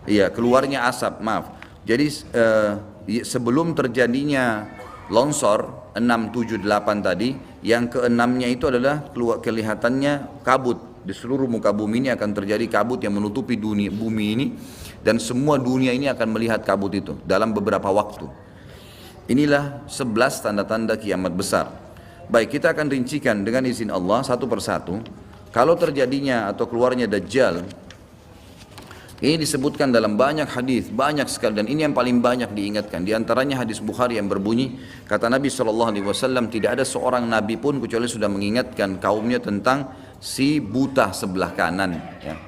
Iya, keluarnya asap, maaf. Jadi sebelum terjadinya longsor 6, 7, 8 tadi, yang keenamnya itu adalah kelihatannya kabut. Di seluruh muka bumi ini akan terjadi kabut yang menutupi bumi ini, dan semua dunia ini akan melihat kabut itu dalam beberapa waktu. Inilah 11 tanda-tanda kiamat besar. Baik, kita akan rincikan dengan izin Allah satu persatu. Kalau terjadinya atau keluarnya Dajjal, ini disebutkan dalam banyak hadis, banyak sekali, dan ini yang paling banyak diingatkan. Di antaranya hadis Bukhari yang berbunyi, kata Nabi SAW, tidak ada seorang Nabi pun kecuali sudah mengingatkan kaumnya tentang si buta sebelah kanan. Ya.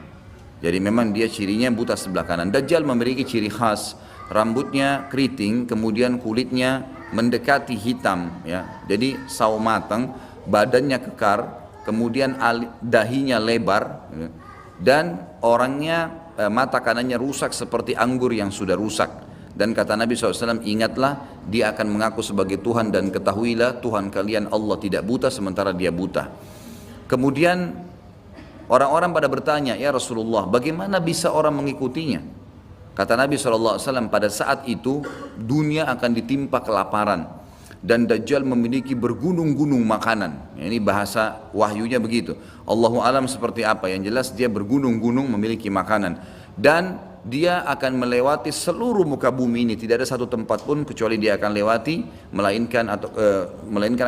Jadi memang dia cirinya buta sebelah kanan. Dajjal memiliki ciri khas. Rambutnya keriting, kemudian kulitnya mendekati hitam, ya. Jadi sawo matang, badannya kekar, kemudian dahinya lebar, ya. Dan orangnya mata kanannya rusak seperti anggur yang sudah rusak, Dan kata Nabi SAW, ingatlah dia akan mengaku sebagai Tuhan dan ketahuilah Tuhan kalian Allah tidak buta sementara dia buta. Kemudian orang-orang pada bertanya, ya Rasulullah, bagaimana bisa orang mengikutinya? Kata Nabi SAW, pada saat itu dunia akan ditimpa kelaparan dan Dajjal memiliki bergunung-gunung makanan. Ini bahasa wahyunya begitu. Allahu alam seperti apa, yang jelas dia bergunung-gunung memiliki makanan. Dan dia akan melewati seluruh muka bumi ini, tidak ada satu tempat pun kecuali dia akan lewati, melainkan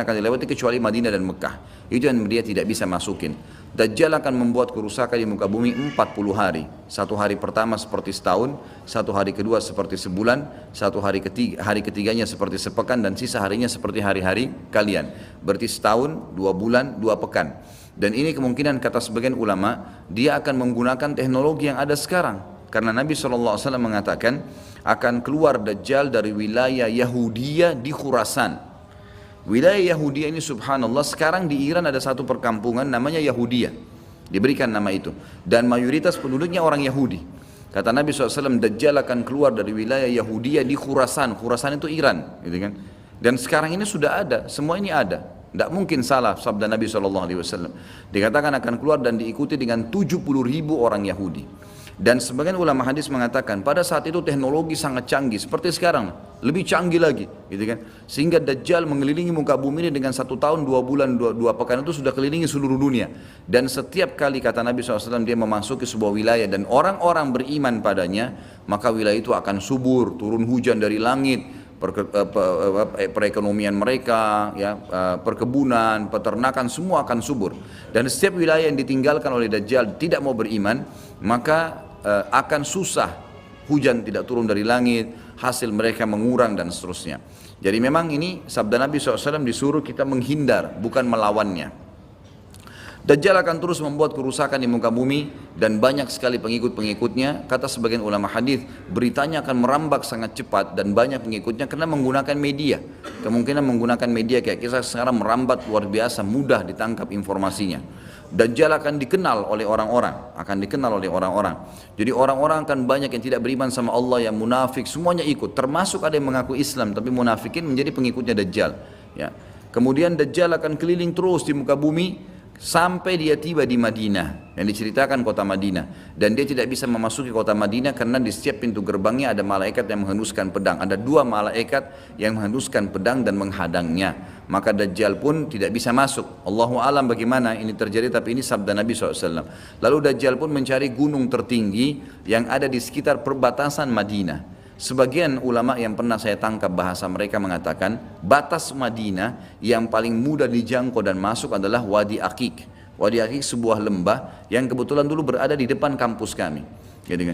akan dilewati kecuali Madinah dan Mekah. Itu yang dia tidak bisa masukin. Dajjal akan membuat kerusakan di muka bumi 40 hari. Satu hari pertama seperti setahun, satu hari kedua seperti sebulan, hari ketiganya seperti sepekan, dan sisa harinya seperti hari-hari kalian. Berarti setahun, 2 bulan, 2 pekan. Dan ini kemungkinan kata sebagian ulama, dia akan menggunakan teknologi yang ada sekarang. Karena Nabi SAW mengatakan akan keluar Dajjal dari wilayah Yahudiyah di Khurasan. Wilayah Yahudiyah ini subhanallah, sekarang di Iran ada satu perkampungan namanya Yahudiyah. Diberikan nama itu. Dan mayoritas penduduknya orang Yahudi. Kata Nabi SAW, Dajjal akan keluar dari wilayah Yahudiyah di Khurasan. Khurasan itu Iran. Gitu kan? Dan sekarang ini sudah ada, semua ini ada. Tidak mungkin salah sabda Nabi SAW. Dikatakan akan keluar dan diikuti dengan 70.000 orang Yahudi. Dan sebagian ulama hadis mengatakan pada saat itu teknologi sangat canggih seperti sekarang, lebih canggih lagi, gitu kan? Sehingga Dajjal mengelilingi muka bumi ini dengan 1 tahun 2 bulan 2 pekan itu sudah kelilingi seluruh dunia. Dan setiap kali kata Nabi SAW dia memasuki sebuah wilayah dan orang-orang beriman padanya, maka wilayah itu akan subur, turun hujan dari langit, perekonomian mereka, ya, perkebunan, peternakan semua akan subur. Dan setiap wilayah yang ditinggalkan oleh Dajjal tidak mau beriman, maka akan susah, hujan tidak turun dari langit, hasil mereka mengurang dan seterusnya. Jadi memang ini sabda Nabi SAW disuruh kita menghindar, bukan melawannya. Dajjal akan terus membuat kerusakan di muka bumi dan banyak sekali pengikut-pengikutnya. Kata sebagian ulama hadis, beritanya akan merambak sangat cepat dan banyak pengikutnya karena menggunakan media. Kemungkinan menggunakan media kayak kita sekarang merambat luar biasa, mudah ditangkap informasinya. Dajjal akan dikenal oleh orang-orang, Jadi orang-orang akan banyak yang tidak beriman sama Allah, yang munafik, semuanya ikut. Termasuk ada yang mengaku Islam tapi munafikin menjadi pengikutnya Dajjal. Ya. Kemudian Dajjal akan keliling terus di muka bumi sampai dia tiba di Madinah, yang diceritakan kota Madinah, dan dia tidak bisa memasuki kota Madinah karena di setiap pintu gerbangnya ada malaikat yang menghunuskan pedang, ada 2 malaikat yang menghunuskan pedang dan menghadangnya, maka Dajjal pun tidak bisa masuk. Allahu alam bagaimana ini terjadi, tapi ini sabda Nabi SAW. Lalu Dajjal pun mencari gunung tertinggi yang ada di sekitar perbatasan Madinah. Sebagian ulama yang pernah saya tangkap bahasa mereka mengatakan batas Madinah yang paling mudah dijangkau dan masuk adalah Wadi Aqiq. Wadi Aqiq sebuah lembah yang kebetulan dulu berada di depan kampus kami. Jadi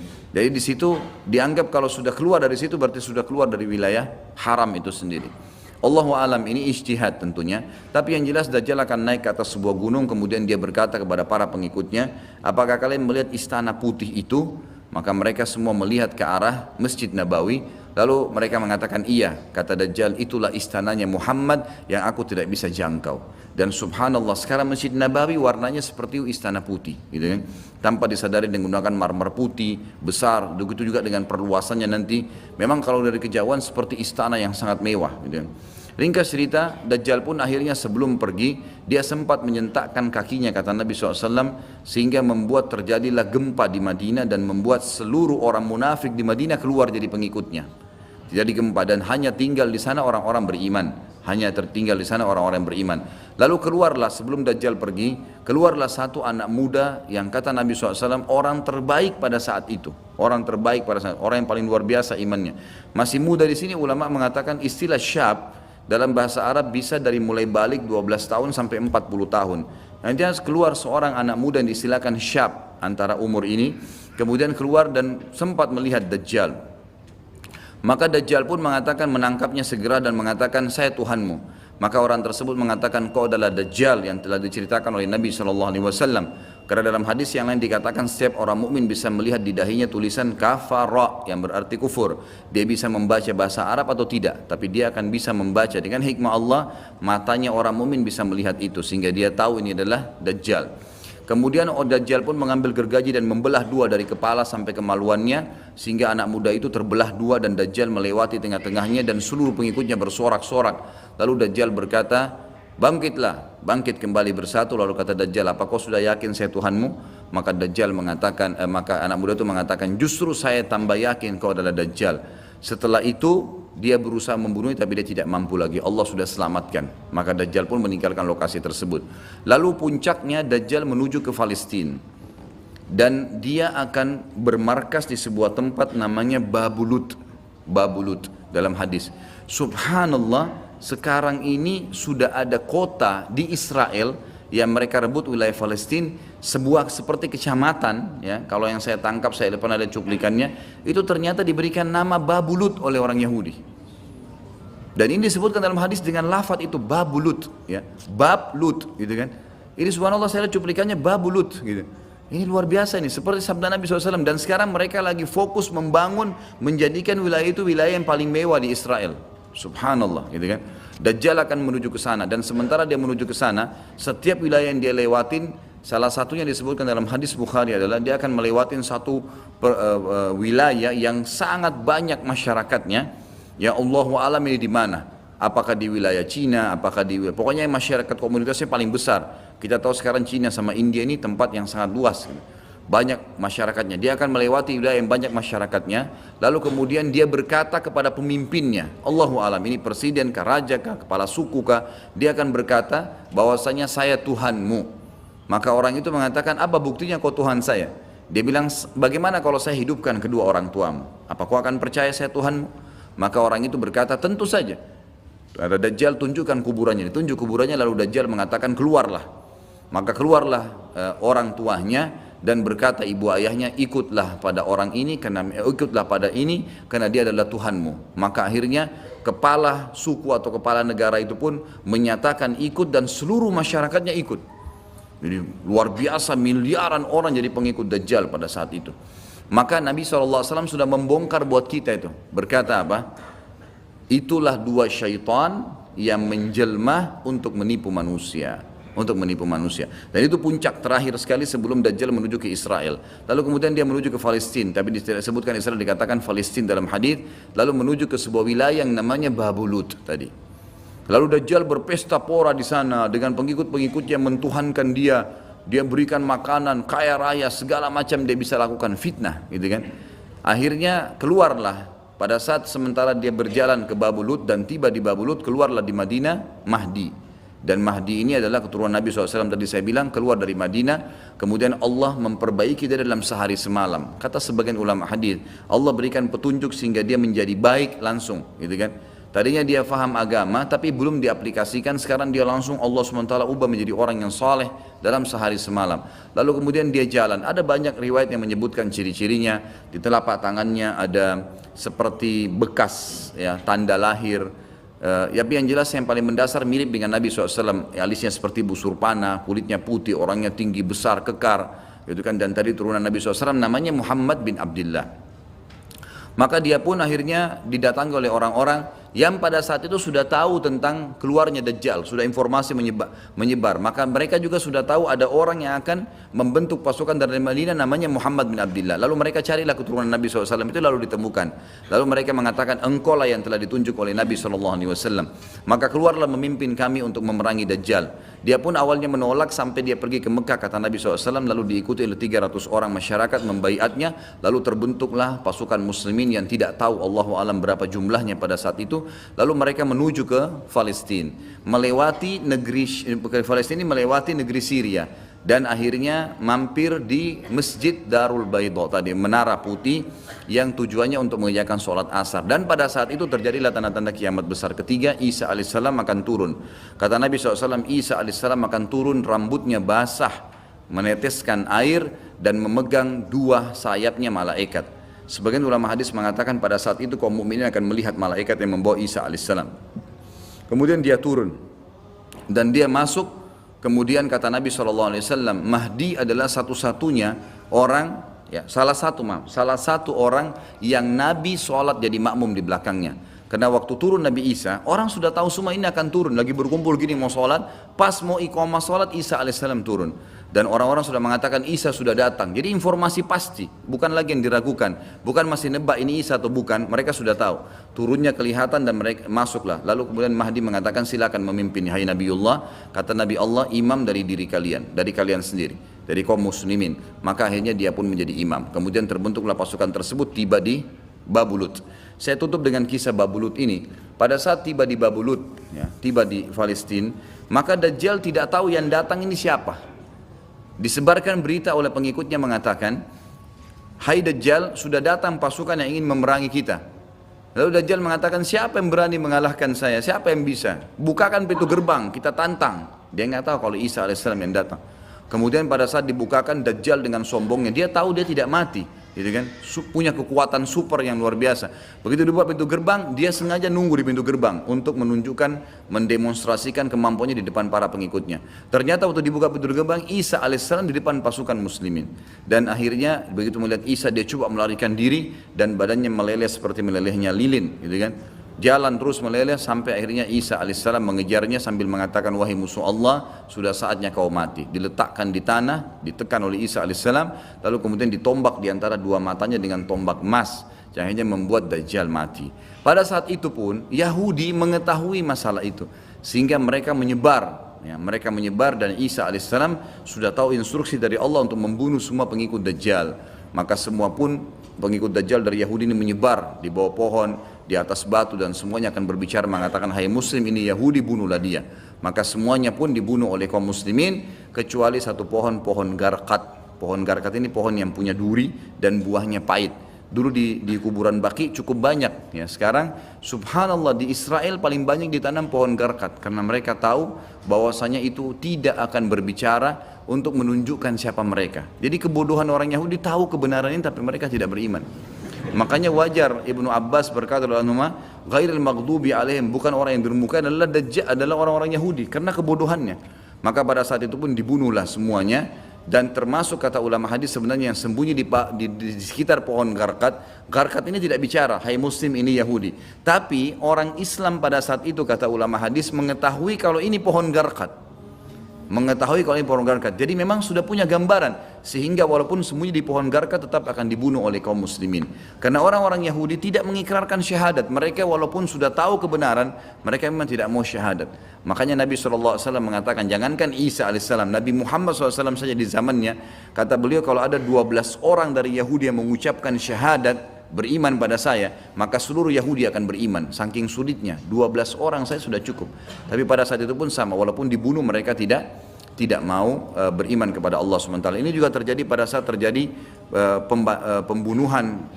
di situ dianggap kalau sudah keluar dari situ berarti sudah keluar dari wilayah haram itu sendiri. Allahu alam, ini ijtihad tentunya. Tapi yang jelas Dajjal akan naik ke atas sebuah gunung, kemudian dia berkata kepada para pengikutnya, apakah kalian melihat istana putih itu? Maka mereka semua melihat ke arah Masjid Nabawi. Lalu mereka mengatakan iya. Kata Dajjal, itulah istananya Muhammad yang aku tidak bisa jangkau. Dan subhanallah sekarang Masjid Nabawi warnanya seperti istana putih, gitu kan? Tanpa disadari dengan menggunakan marmer putih besar. Begitu juga dengan perluasannya nanti. Memang kalau dari kejauhan seperti istana yang sangat mewah, gitu kan? Ringkas cerita, Dajjal pun akhirnya sebelum pergi, dia sempat menyentakkan kakinya, kata Nabi SAW, sehingga membuat terjadilah gempa di Madinah dan membuat seluruh orang munafik di Madinah keluar jadi pengikutnya. Terjadi gempa dan hanya tinggal di sana orang-orang beriman. Lalu keluarlah sebelum Dajjal pergi, keluarlah satu anak muda yang kata Nabi SAW orang terbaik pada saat itu. Orang yang paling luar biasa imannya. Masih muda di sini ulama mengatakan istilah syab dalam bahasa Arab bisa dari mulai balik 12 tahun sampai 40 tahun. Nanti keluar seorang anak muda yang diistilahkan syab antara umur ini, kemudian keluar dan sempat melihat Dajjal. Maka Dajjal pun menangkapnya segera dan mengatakan, saya Tuhanmu. Maka orang tersebut mengatakan, kau adalah Dajjal yang telah diceritakan oleh Nabi SAW. Karena dalam hadis yang lain dikatakan setiap orang mukmin bisa melihat di dahinya tulisan kafara yang berarti kufur. Dia bisa membaca bahasa Arab atau tidak, tapi dia akan bisa membaca dengan hikmah Allah. Matanya orang mukmin bisa melihat itu sehingga dia tahu ini adalah Dajjal. Kemudian Dajjal pun mengambil gergaji dan membelah dua dari kepala sampai kemaluannya, sehingga anak muda itu terbelah dua dan Dajjal melewati tengah-tengahnya dan seluruh pengikutnya bersorak-sorak. Lalu Dajjal berkata, bangkitlah, bangkit kembali bersatu. Lalu kata Dajjal, apa kau sudah yakin saya Tuhanmu? Maka Dajjal mengatakan, maka anak muda itu mengatakan, justru saya tambah yakin kau adalah Dajjal. Setelah itu dia berusaha membunuhnya tapi dia tidak mampu lagi, Allah sudah selamatkan. Maka Dajjal pun meninggalkan lokasi tersebut. Lalu puncaknya Dajjal menuju ke Palestina, dan dia akan bermarkas di sebuah tempat namanya Babulut. Babulut dalam hadis. Subhanallah, sekarang ini sudah ada kota di Israel yang mereka rebut wilayah Palestina, sebuah seperti kecamatan, ya, kalau yang saya tangkap, saya pernah ada cuplikannya, itu ternyata diberikan nama Babulut oleh orang Yahudi. Dan ini disebutkan dalam hadis dengan lafaz itu Babulut, ya, Bablut, gitu kan. Ini subhanallah saya lihat cuplikannya Babulut, gitu. Ini luar biasa ini, seperti sabda Nabi SAW. Dan sekarang mereka lagi fokus membangun, menjadikan wilayah itu wilayah yang paling mewah di Israel. Subhanallah, gitu kan. Dajjal akan menuju ke sana, dan sementara dia menuju ke sana, setiap wilayah yang dia lewatin, salah satunya disebutkan dalam hadis Bukhari adalah dia akan melewatin satu wilayah yang sangat banyak masyarakatnya. Ya Allahu a'lam ini di mana? Apakah di wilayah Cina? Apakah di pokoknya masyarakat komunitasnya paling besar. Kita tahu sekarang Cina sama India ini tempat yang sangat luas. Banyak masyarakatnya, dia akan melewati wilayah yang banyak masyarakatnya, lalu kemudian dia berkata kepada pemimpinnya, Allahu alam, ini presiden kah, raja kah, kepala suku kah, dia akan berkata bahwasanya saya Tuhanmu. Maka orang itu mengatakan, apa buktinya kau Tuhan saya? Dia bilang, bagaimana kalau saya hidupkan kedua orang tuamu? Apa kau akan percaya saya Tuhanmu? Maka orang itu berkata, tentu saja. Ada Dajjal, tunjukkan kuburannya, ditunjuk kuburannya, lalu Dajjal mengatakan, keluarlah. Maka keluarlah orang tuanya dan berkata ibu ayahnya, ikutlah pada orang ini karena dia adalah Tuhanmu. Maka akhirnya kepala suku atau kepala negara itu pun menyatakan ikut, dan seluruh masyarakatnya ikut. Jadi luar biasa, miliaran orang jadi pengikut Dajjal pada saat itu. Maka Nabi SAW sudah membongkar buat kita itu, berkata apa? Itulah dua syaitan yang menjelma untuk menipu manusia. Dan itu puncak terakhir sekali sebelum Dajjal menuju ke Israel. Lalu kemudian dia menuju ke Palestina, tapi disebutkan Israel, dikatakan Palestina dalam hadis. Lalu menuju ke sebuah wilayah yang namanya Babulut tadi. Lalu Dajjal berpesta pora di sana dengan pengikut-pengikutnya, mentuhankan dia. Dia berikan makanan, kaya raya, segala macam dia bisa lakukan, fitnah, gitu kan. Akhirnya keluarlah pada saat sementara dia berjalan ke Babulut dan tiba di Babulut, keluarlah di Madinah Mahdi. Dan Mahdi ini adalah keturunan Nabi SAW, tadi saya bilang, keluar dari Madinah. Kemudian Allah memperbaiki dia dalam sehari semalam. Kata sebagian ulama hadis, Allah berikan petunjuk sehingga dia menjadi baik langsung, gitu kan. Tadinya dia faham agama tapi belum diaplikasikan, sekarang dia langsung Allah SWT ubah menjadi orang yang saleh dalam sehari semalam. Lalu kemudian dia jalan. Ada banyak riwayat yang menyebutkan ciri-cirinya. Di telapak tangannya ada seperti bekas, ya, tanda lahir. Ya, yang jelas yang paling mendasar mirip dengan Nabi SAW, alisnya seperti busur panah, kulitnya putih, orangnya tinggi besar, kekar, gitu kan. Dan tadi turunan Nabi SAW namanya Muhammad bin Abdullah. Maka dia pun akhirnya didatangi oleh orang-orang yang pada saat itu sudah tahu tentang keluarnya Dajjal, sudah informasi menyebar. Maka mereka juga sudah tahu ada orang yang akan membentuk pasukan dari Madinah namanya Muhammad bin Abdullah. Lalu mereka carilah keturunan Nabi SAW itu, lalu ditemukan. Lalu mereka mengatakan, engkau lah yang telah ditunjuk oleh Nabi SAW. Maka keluarlah memimpin kami untuk memerangi Dajjal. Dia pun awalnya menolak sampai dia pergi ke Mekah, kata Nabi SAW, lalu diikuti oleh 300 orang masyarakat membaiatnya. Lalu terbentuklah pasukan muslimin yang tidak tahu Allahu alam berapa jumlahnya pada saat itu. Lalu mereka menuju ke Palestina, melewati negeri Palestina, melewati negeri Syria, dan akhirnya mampir di Masjid Darul Baidha tadi, menara putih yang tujuannya untuk mengerjakan sholat asar. Dan pada saat itu terjadilah tanda-tanda kiamat besar ketiga. Isa alaihissalam akan turun. Kata Nabi SAW, Isa alaihissalam akan turun, rambutnya basah, meneteskan air, dan memegang dua sayapnya malaikat. Sebagian ulama hadis mengatakan pada saat itu kaum mukminin akan melihat malaikat yang membawa Isa alaihissalam. Kemudian dia turun dan dia masuk. Kemudian kata Nabi SAW, Mahdi adalah satu-satunya orang, ya, salah satu orang yang Nabi sholat jadi makmum di belakangnya. Karena waktu turun Nabi Isa, orang sudah tahu semua ini akan turun, lagi berkumpul gini mau sholat, pas mau iqamah sholat Isa alaihissalam turun. Dan orang-orang sudah mengatakan Isa sudah datang. Jadi informasi pasti, bukan lagi yang diragukan. Bukan masih nebak ini Isa atau bukan, mereka sudah tahu. Turunnya kelihatan dan mereka masuklah. Lalu kemudian Mahdi mengatakan silakan memimpin, hai Nabiullah. Kata Nabi Allah, imam dari diri kalian, dari kalian sendiri, dari kaum muslimin. Maka akhirnya dia pun menjadi imam. Kemudian terbentuklah pasukan tersebut, tiba di Babulut. Saya tutup dengan kisah Babulut ini. Pada saat tiba di Babulut, ya, tiba di Palestina, maka Dajjal tidak tahu yang datang ini siapa. Disebarkan berita oleh pengikutnya mengatakan, hai Dajjal, sudah datang pasukan yang ingin memerangi kita. Lalu Dajjal mengatakan, siapa yang berani mengalahkan saya? Siapa yang bisa? Bukakan pintu gerbang, kita tantang. Dia nggak tahu kalau Isa alaihissalam yang datang. Kemudian pada saat dibukakan, Dajjal dengan sombongnya, dia tahu dia tidak mati, gitu kan? Punya kekuatan super yang luar biasa. Begitu dibuka pintu gerbang, dia sengaja nunggu di pintu gerbang untuk menunjukkan, mendemonstrasikan kemampuannya di depan para pengikutnya. Ternyata waktu dibuka pintu gerbang, Isa alaihissalam di depan pasukan muslimin. Dan akhirnya begitu melihat Isa, dia coba melarikan diri dan badannya meleleh seperti melelehnya lilin, gitu kan? Jalan terus meleleh sampai akhirnya Isa alaihissalam mengejarnya sambil mengatakan, wahai musuh Allah, sudah saatnya kau mati. Diletakkan di tanah, ditekan oleh Isa alaihissalam, lalu kemudian ditombak di antara dua matanya dengan tombak emas, yang akhirnya membuat Dajjal mati. Pada saat itu pun Yahudi mengetahui masalah itu, sehingga mereka menyebar. Ya, mereka menyebar dan Isa alaihissalam sudah tahu instruksi dari Allah untuk membunuh semua pengikut Dajjal. Maka semua pun pengikut Dajjal dari Yahudi ini menyebar di bawah pohon, di atas batu, dan semuanya akan berbicara mengatakan, hai muslim, ini Yahudi, bunuhlah dia. Maka semuanya pun dibunuh oleh kaum muslimin kecuali satu pohon, pohon garkat. Pohon garkat ini pohon yang punya duri dan buahnya pahit. Dulu di kuburan Baqi cukup banyak, ya. Sekarang subhanallah di Israel paling banyak ditanam pohon garkat karena mereka tahu bahwasanya itu tidak akan berbicara untuk menunjukkan siapa mereka. Jadi kebodohan orang Yahudi tahu kebenaran ini tapi mereka tidak beriman. Makanya wajar Ibnu Abbas berkata dalam nama ghairil maghdubi alaihim, bukan orang yang durmuka adalah Dajjal, adalah orang-orang Yahudi karena kebodohannya. Maka pada saat itu pun dibunuhlah semuanya, dan termasuk kata ulama hadis sebenarnya yang sembunyi di sekitar pohon garkat. Garkat ini tidak bicara, hai muslim, ini Yahudi. Tapi orang Islam pada saat itu kata ulama hadis mengetahui kalau ini pohon garkat. Mengetahui kalau ini pohon garkat. Jadi memang sudah punya gambaran, sehingga walaupun sembunyi di pohon garkat tetap akan dibunuh oleh kaum muslimin. Karena orang-orang Yahudi tidak mengikrarkan syahadat. Mereka walaupun sudah tahu kebenaran, mereka memang tidak mau syahadat. Makanya Nabi SAW mengatakan, jangankan Isa alaihissalam, Nabi Muhammad SAW saja di zamannya, kata beliau, kalau ada 12 orang dari Yahudi yang mengucapkan syahadat, beriman pada saya, maka seluruh Yahudi akan beriman. Saking sulitnya, 12 orang saya sudah cukup. Tapi pada saat itu pun sama, walaupun dibunuh mereka tidak mau beriman kepada Allah SWT. Ini juga terjadi pada saat terjadi pembunuhan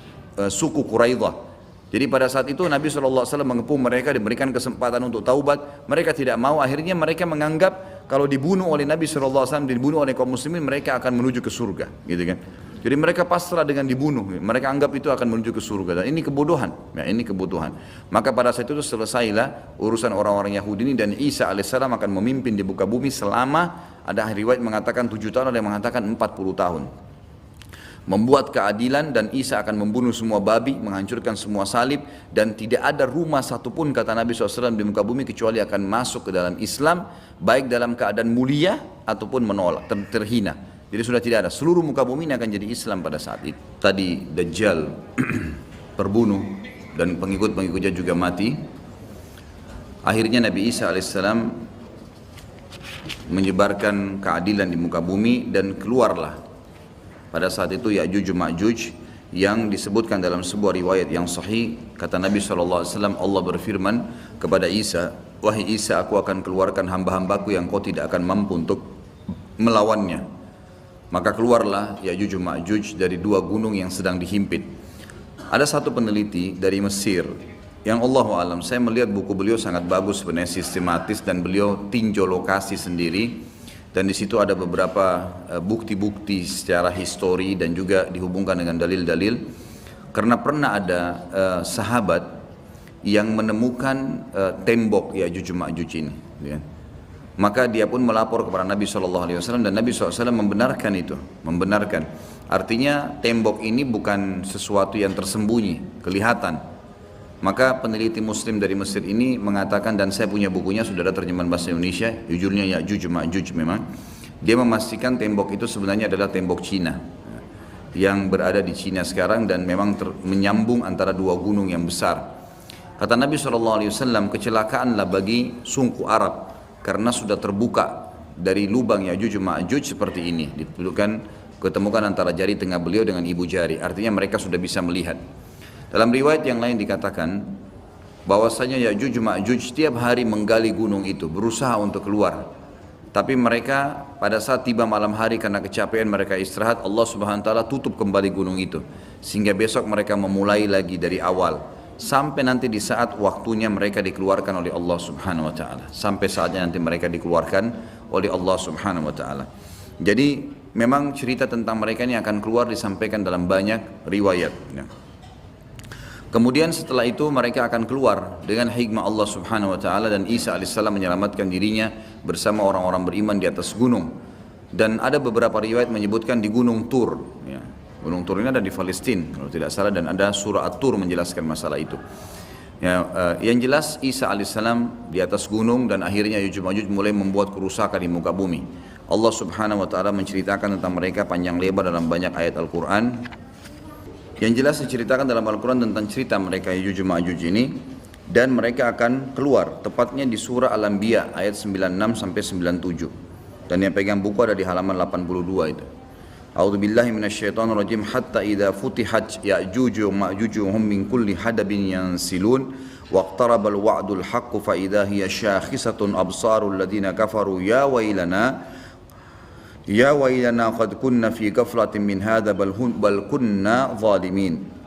suku Quraidah. Jadi pada saat itu Nabi SAW mengepung mereka, diberikan kesempatan untuk taubat. Mereka tidak mau, akhirnya mereka menganggap kalau dibunuh oleh Nabi SAW, dibunuh oleh kaum muslimin, mereka akan menuju ke surga, gitu kan. Jadi mereka pasrah dengan dibunuh, mereka anggap itu akan menuju ke surga, dan ini kebodohan, ya, ini kebodohan. Maka pada saat itu selesailah urusan orang-orang Yahudi ini, dan Isa alaihissalam akan memimpin di muka bumi selama, ada riwayat mengatakan 7 tahun, ada yang mengatakan 40 tahun. Membuat keadilan, dan Isa akan membunuh semua babi, menghancurkan semua salib, dan tidak ada rumah satupun kata Nabi SAW di muka bumi kecuali akan masuk ke dalam Islam, baik dalam keadaan mulia ataupun menolak, terhina. Jadi sudah tidak ada, seluruh muka bumi ini akan jadi Islam pada saat itu. Tadi Dajjal terbunuh dan pengikut-pengikutnya juga mati. Akhirnya Nabi Isa alaihissalam menyebarkan keadilan di muka bumi, dan keluarlah pada saat itu Ya'juj Ma'juj yang disebutkan dalam sebuah riwayat yang sahih. Kata Nabi SAW, Allah berfirman kepada Isa, wahai Isa, aku akan keluarkan hamba-hambaku yang kau tidak akan mampu untuk melawannya. Maka keluarlah Ya'juj Ma'juj dari 2 gunung yang sedang dihimpit. Ada satu peneliti dari Mesir yang Allahu alam, saya melihat buku beliau sangat bagus sebenarnya, sistematis, dan beliau tinjau lokasi sendiri, dan di situ ada beberapa bukti-bukti secara histori dan juga dihubungkan dengan dalil-dalil. Karena pernah ada sahabat yang menemukan tembok Ya'juj Ma'juj ini, ya. Maka dia pun melapor kepada Nabi SAW, dan Nabi SAW membenarkan itu, membenarkan. Artinya tembok ini bukan sesuatu yang tersembunyi, kelihatan. Maka peneliti muslim dari Mesir ini mengatakan, dan saya punya bukunya, sudah ada terjemahan bahasa Indonesia, judulnya Ya'juj Ma'juj memang. Dia memastikan tembok itu sebenarnya adalah tembok Cina yang berada di Cina sekarang dan memang menyambung antara dua gunung yang besar. Kata Nabi SAW, kecelakaanlah bagi suku Arab karena sudah terbuka dari lubang Ya'juj Ma'juj seperti ini. Ketemukan antara jari tengah beliau dengan ibu jari. Artinya mereka sudah bisa melihat. Dalam riwayat yang lain dikatakan bahwasanya Ya'juj Ma'juj setiap hari menggali gunung itu, berusaha untuk keluar. Tapi mereka pada saat tiba malam hari karena kecapean mereka istirahat, Allah Subhanahu wa taala tutup kembali gunung itu. Sehingga besok mereka memulai lagi dari awal. Sampai nanti di saat waktunya mereka dikeluarkan oleh Allah Subhanahu wa taala. Sampai saatnya nanti mereka dikeluarkan oleh Allah Subhanahu wa taala. Jadi memang cerita tentang mereka ini akan keluar disampaikan dalam banyak riwayat. Kemudian setelah itu mereka akan keluar dengan hikmah Allah Subhanahu wa taala dan Isa alaihissalam menyelamatkan dirinya bersama orang-orang beriman di atas gunung. Dan ada beberapa riwayat menyebutkan di Gunung Tur, ya. Gunung Tur ini ada di Palestina kalau tidak salah, dan ada surah At-Tur menjelaskan masalah itu. Ya, yang jelas Isa alaihissalam di atas gunung dan akhirnya Ya'juj Ma'juj mulai membuat kerusakan di muka bumi. Allah Subhanahu wa taala menceritakan tentang mereka panjang lebar dalam banyak ayat Al-Qur'an. Yang jelas diceritakan dalam Al-Qur'an tentang cerita mereka Ya'juj Ma'juj ini, dan mereka akan keluar tepatnya di surah Al-Anbiya ayat 96 sampai 97. Dan yang pegang buku ada di halaman 82 itu. A'udzu billahi minasyaitonir rajim hatta idza futihat ya'juj wa ma'juj hum min kulli hadabin yansilun waqtarabal wa'dul haqqu fa idza hiya syakhisatun absarul ladzina kafaru ya wailana qad kunna fi ghaflatin min hadza bal kunna zalimin.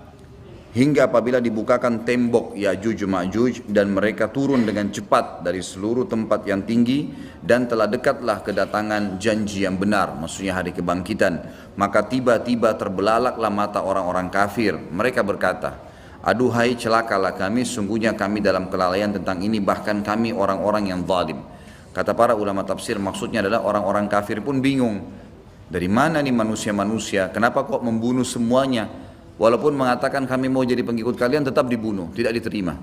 Hingga apabila dibukakan tembok Ya'juj Ma'juj dan mereka turun dengan cepat dari seluruh tempat yang tinggi dan telah dekatlah kedatangan janji yang benar, maksudnya hari kebangkitan, maka tiba-tiba terbelalaklah mata orang-orang kafir. Mereka berkata, aduhai celakalah kami, sungguhnya kami dalam kelalaian tentang ini, bahkan kami orang-orang yang zalim. Kata para ulama tafsir, maksudnya adalah orang-orang kafir pun bingung, dari mana nih manusia-manusia, kenapa kok membunuh semuanya? Walaupun mengatakan kami mau jadi pengikut kalian, tetap dibunuh, tidak diterima.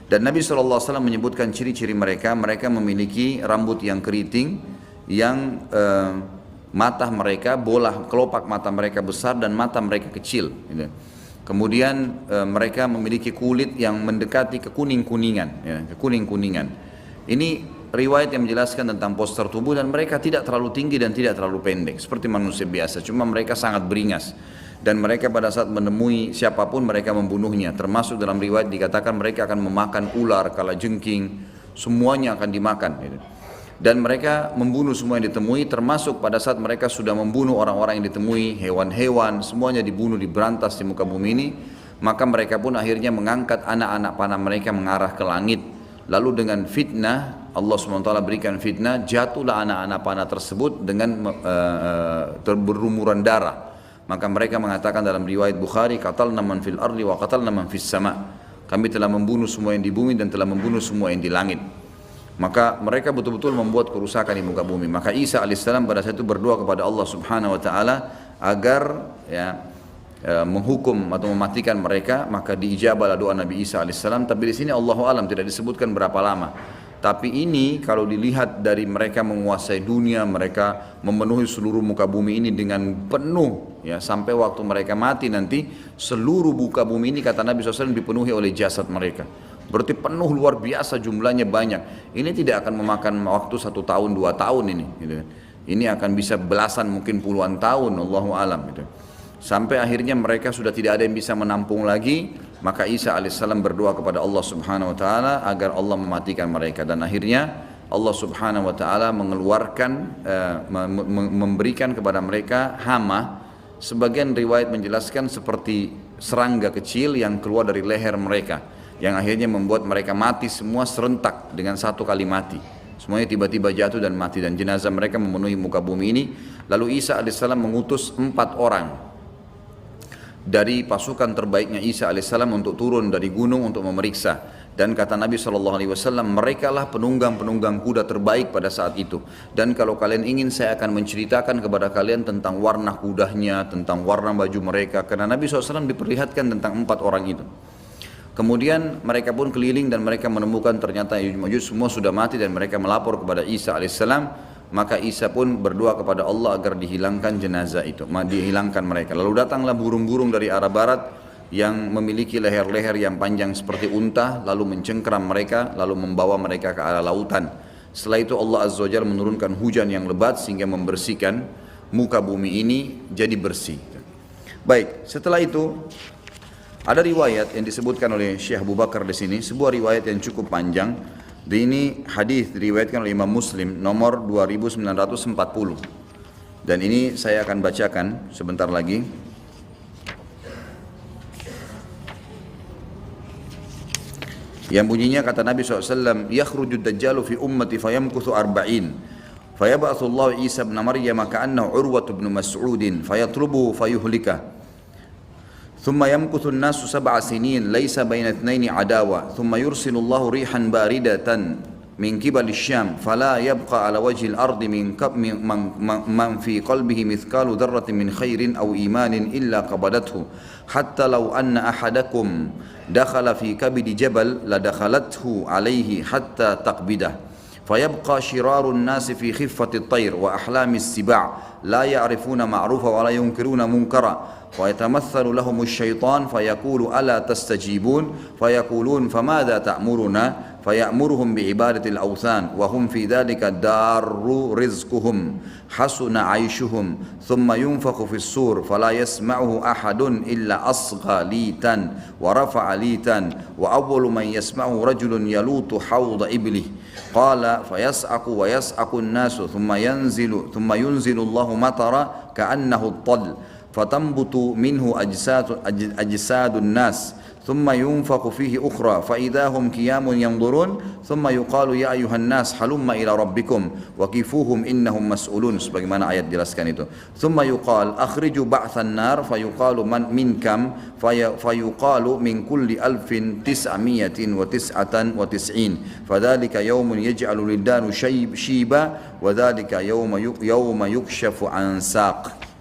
Dan Nabi SAW menyebutkan ciri-ciri mereka. Mereka memiliki rambut yang keriting, yang mata mereka, bola kelopak mata mereka besar dan mata mereka kecil. Kemudian mereka memiliki kulit yang mendekati kekuning-kuningan. Ini riwayat yang menjelaskan tentang postur tubuh, dan mereka tidak terlalu tinggi dan tidak terlalu pendek seperti manusia biasa, cuma mereka sangat beringas. Dan mereka pada saat menemui siapapun mereka membunuhnya, termasuk dalam riwayat dikatakan mereka akan memakan ular, kalajengking, semuanya akan dimakan. Dan mereka membunuh semua yang ditemui, termasuk pada saat mereka sudah membunuh orang-orang yang ditemui, hewan-hewan, semuanya dibunuh, diberantas di muka bumi ini. Maka mereka pun akhirnya mengangkat anak-anak panah mereka mengarah ke langit. Lalu dengan fitnah, Allah SWT berikan fitnah, jatuhlah anak-anak panah tersebut dengan berlumuran darah. Maka mereka mengatakan dalam riwayat Bukhari, qatalna man fil ardi wa qatalna man fis sama. Kami telah membunuh semua yang di bumi dan telah membunuh semua yang di langit. Maka mereka betul-betul membuat kerusakan di muka bumi. Maka Isa alaihissalam pada saat itu berdoa kepada Allah Subhanahu wa taala agar menghukum atau mematikan mereka. Maka diijabahlah doa Nabi Isa alaihissalam. Tapi di sini Allahu alam tidak disebutkan berapa lama. Tapi ini kalau dilihat dari mereka menguasai dunia, mereka memenuhi seluruh muka bumi ini dengan penuh, ya, sampai waktu mereka mati nanti seluruh muka bumi ini kata Nabi SAW dipenuhi oleh jasad mereka. Berarti penuh, luar biasa, jumlahnya banyak. Ini tidak akan memakan waktu 1 tahun 2 tahun ini. Gitu. Ini akan bisa belasan mungkin puluhan tahun, Allahu alam. Gitu. Sampai akhirnya mereka sudah tidak ada yang bisa menampung lagi. Maka Isa alaihissalam berdoa kepada Allah Subhanahu wa taala agar Allah mematikan mereka, dan akhirnya Allah Subhanahu wa taala mengeluarkan memberikan kepada mereka hama. Sebagian riwayat menjelaskan seperti serangga kecil yang keluar dari leher mereka, yang akhirnya membuat mereka mati semua serentak dengan satu kali mati. Semuanya tiba-tiba jatuh dan mati, dan jenazah mereka memenuhi muka bumi ini. Lalu Isa alaihissalam mengutus 4 orang dari pasukan terbaiknya Isa alaihissalam untuk turun dari gunung untuk memeriksa. Dan kata Nabi SAW, mereka lah penunggang-penunggang kuda terbaik pada saat itu. Dan kalau kalian ingin, saya akan menceritakan kepada kalian tentang warna kudanya, tentang warna baju mereka. Karena Nabi SAW diperlihatkan tentang 4 orang itu. Kemudian mereka pun keliling dan mereka menemukan ternyata Ya'juj Ma'juj semua sudah mati, dan mereka melapor kepada Isa alaihissalam. Maka Isa pun berdoa kepada Allah agar dihilangkan jenazah itu, dihilangkan mereka. Lalu datanglah burung-burung dari arah barat yang memiliki leher-leher yang panjang seperti unta, lalu mencengkeram mereka, lalu membawa mereka ke arah lautan. Setelah itu Allah Azza wa Jalla menurunkan hujan yang lebat sehingga membersihkan muka bumi ini jadi bersih. Baik, setelah itu ada riwayat yang disebutkan oleh Syekh Abu Bakar di sini, sebuah riwayat yang cukup panjang. Ini hadis diriwayatkan oleh Imam Muslim nomor 2940. Dan ini saya akan bacakan sebentar lagi. Yang bunyinya kata Nabi SAW, "Yakhruju ad-dajjalu fi ummati fayamkuthu arba'in. Fayab'athu Allah Isa ibn Maryam ka'annahu Urwah ibn Mas'ud fayatlubuhu fayuhlikah. ثم يمكث الناس 7 سنين ليس بين اثنين عداوة ثم يرسل الله ريحا باردة من قبل الشام فلا يبقى على وجه الأرض من في قلبه مثقال ذرة من خير أو إيمان إلا قبضته حتى لو أن أحدكم دخل في كبد جبل لدخلته عليه حتى تقبضه فيبقى شرار الناس في خفة الطير وأحلام السباع لا يعرفون معروفا ولا ينكرون منكرا ويتمثل لهم الشيطان فيقول ألا تستجيبون فيقولون فماذا تأمرنا فيأمرهم بعبادة الأوثان وهم في ذلك دار رزقهم حسن عيشهم ثم ينفخ في الصور فلا يسمعه أحد إلا أصغى ليتا ورفع ليتا وأول من يسمعه رجل يلوط حوض إبله قال فيسعق ويسعق الناس ثم ينزل الله مطرا كأنه الطل فتنبت منه أجساد الناس ثم ينفخ فيه أخرى فإذا هم قيام ينظرون ثم يقال يا أيها الناس حلم إلى ربكم وقفوهم إنهم مسؤولون sebagaimana ayat jelaskan itu ثم يقال أخرجوا بعث النار فيقال من كم فيقال من كل 1999 فذلك يوم يجعل الولدان شيبا وذلك يوم يكشف عن ساق.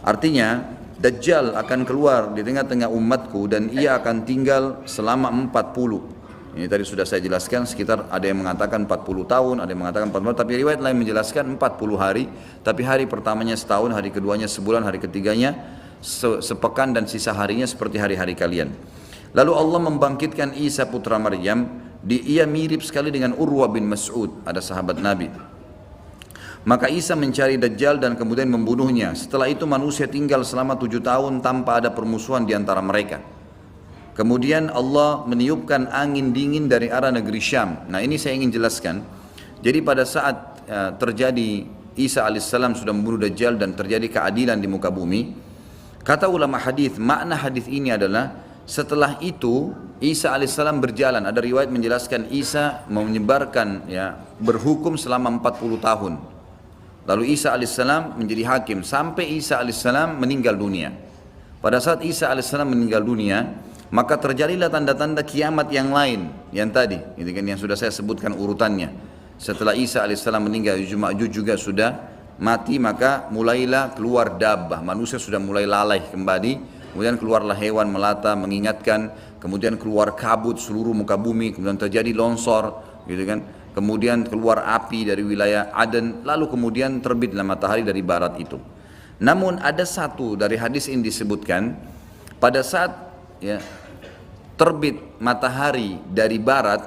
Artinya, Dajjal akan keluar di tengah-tengah umatku dan ia akan tinggal selama 40. Ini tadi sudah saya jelaskan, sekitar ada yang mengatakan 40 tahun, ada yang mengatakan 40 tahun, tapi riwayat lain menjelaskan 40 hari, tapi hari pertamanya setahun, hari keduanya sebulan, hari ketiganya sepekan dan sisa harinya seperti hari-hari kalian. Lalu Allah membangkitkan Isa putra Maryam, ia mirip sekali dengan Urwah bin Mas'ud, ada sahabat Nabi. Maka Isa mencari Dajjal dan kemudian membunuhnya. Setelah itu manusia tinggal selama 7 tahun tanpa ada permusuhan di antara mereka. Kemudian Allah meniupkan angin dingin dari arah negeri Syam. Nah ini saya ingin jelaskan. Jadi pada saat terjadi Isa alaihissalam sudah membunuh Dajjal dan terjadi keadilan di muka bumi, kata ulama hadis, makna hadis ini adalah setelah itu Isa alaihissalam berjalan. Ada riwayat menjelaskan Isa menyebarkan berhukum selama 40 tahun. Lalu Isa alaihissalam menjadi hakim sampai Isa alaihissalam meninggal dunia. Pada saat Isa alaihissalam meninggal dunia, maka terjadilah tanda-tanda kiamat yang lain, yang tadi, itu kan yang sudah saya sebutkan urutannya. Setelah Isa alaihissalam meninggal, Ma'juj juga sudah mati, maka mulailah keluar dabbah, manusia sudah mulai lalai kembali. Kemudian keluarlah hewan melata mengingatkan, kemudian keluar kabut seluruh muka bumi, kemudian terjadi longsor, gitu kan. Kemudian keluar api dari wilayah Aden, lalu kemudian terbitlah matahari dari barat itu. Namun ada satu dari hadis ini disebutkan, pada saat terbit matahari dari barat,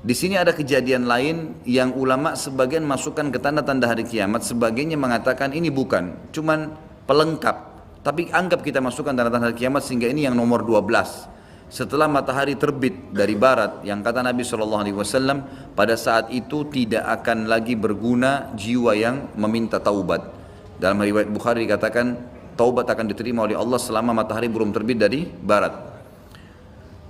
di sini ada kejadian lain yang ulama sebagian masukkan ke tanda-tanda hari kiamat, sebagiannya mengatakan ini bukan, cuman pelengkap. Tapi anggap kita masukkan tanda-tanda hari kiamat sehingga ini yang nomor 12. Setelah matahari terbit dari barat, yang kata Nabi SAW, pada saat itu tidak akan lagi berguna jiwa yang meminta taubat. Dalam riwayat Bukhari dikatakan taubat akan diterima oleh Allah selama matahari belum terbit dari barat.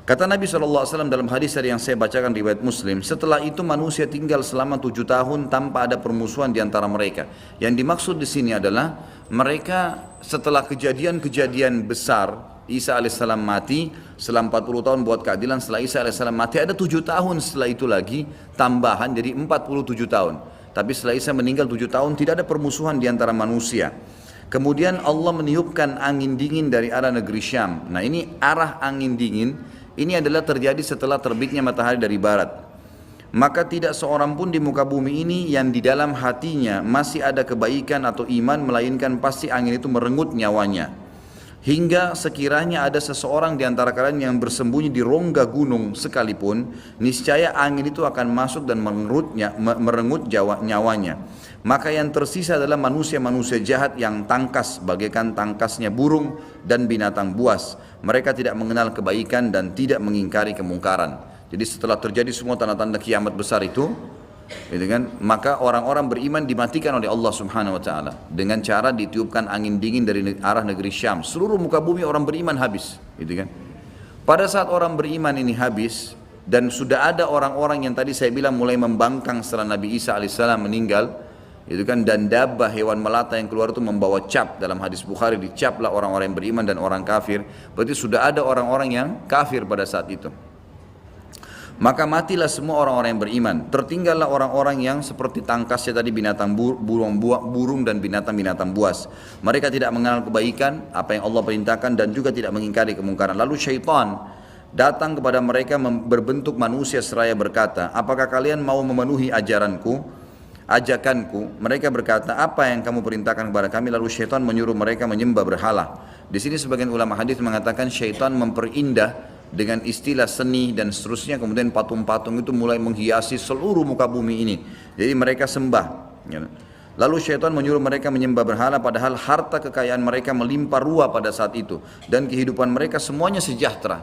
Kata Nabi SAW dalam hadis yang saya bacakan riwayat Muslim, setelah itu manusia tinggal selama 7 tahun tanpa ada permusuhan di antara mereka. Yang dimaksud di sini adalah mereka setelah kejadian-kejadian besar, Isa alaihissalam mati, setelah 40 tahun buat keadilan, setelah Isa alaihissalam mati ada 7 tahun setelah itu lagi tambahan, jadi 47 tahun. Tapi setelah Isa meninggal 7 tahun tidak ada permusuhan di antara manusia. Kemudian Allah meniupkan angin dingin dari arah negeri Syam. Nah ini arah angin dingin ini adalah terjadi setelah terbitnya matahari dari barat. maka tidak seorang pun di muka bumi ini yang di dalam hatinya masih ada kebaikan atau iman, melainkan pasti angin itu merenggut nyawanya. Hingga sekiranya ada seseorang di antara kalian yang bersembunyi di rongga gunung sekalipun, niscaya angin itu akan masuk dan merenggut nyawanya. Maka yang tersisa adalah manusia-manusia jahat yang tangkas, bagaikan tangkasnya burung dan binatang buas. Mereka tidak mengenal kebaikan dan tidak mengingkari kemungkaran. Jadi setelah terjadi semua tanda-tanda kiamat besar itu, gitu kan, maka orang-orang beriman dimatikan oleh Allah Subhanahu wa taala dengan cara ditiupkan angin dingin dari arah negeri Syam. Seluruh muka bumi orang beriman habis, gitu kan. Pada saat orang beriman ini habis dan sudah ada orang-orang yang tadi saya bilang mulai membangkang setelah Nabi Isa alaihissalam meninggal, itu kan, dan dabah hewan melata yang keluar itu membawa cap. Dalam hadis Bukhari, dicaplah orang-orang yang beriman dan orang kafir. Berarti sudah ada orang-orang yang kafir pada saat itu. Maka matilah semua orang-orang yang beriman. Tertinggallah orang-orang yang seperti tangkasnya tadi binatang burung dan binatang-binatang buas. Mereka tidak mengenal kebaikan, apa yang Allah perintahkan, dan juga tidak mengingkari kemungkaran. Lalu syaitan datang kepada mereka berbentuk manusia seraya berkata, apakah kalian mau memenuhi ajakanku? Mereka berkata, apa yang kamu perintahkan kepada kami? Lalu syaitan menyuruh mereka menyembah berhala. Di sini sebagian ulama hadis mengatakan syaitan memperindah dengan istilah seni dan seterusnya, kemudian patung-patung itu mulai menghiasi seluruh muka bumi ini. Jadi mereka sembah. Lalu syaitan menyuruh mereka menyembah berhala, padahal harta kekayaan mereka melimpah ruah pada saat itu, dan kehidupan mereka semuanya sejahtera.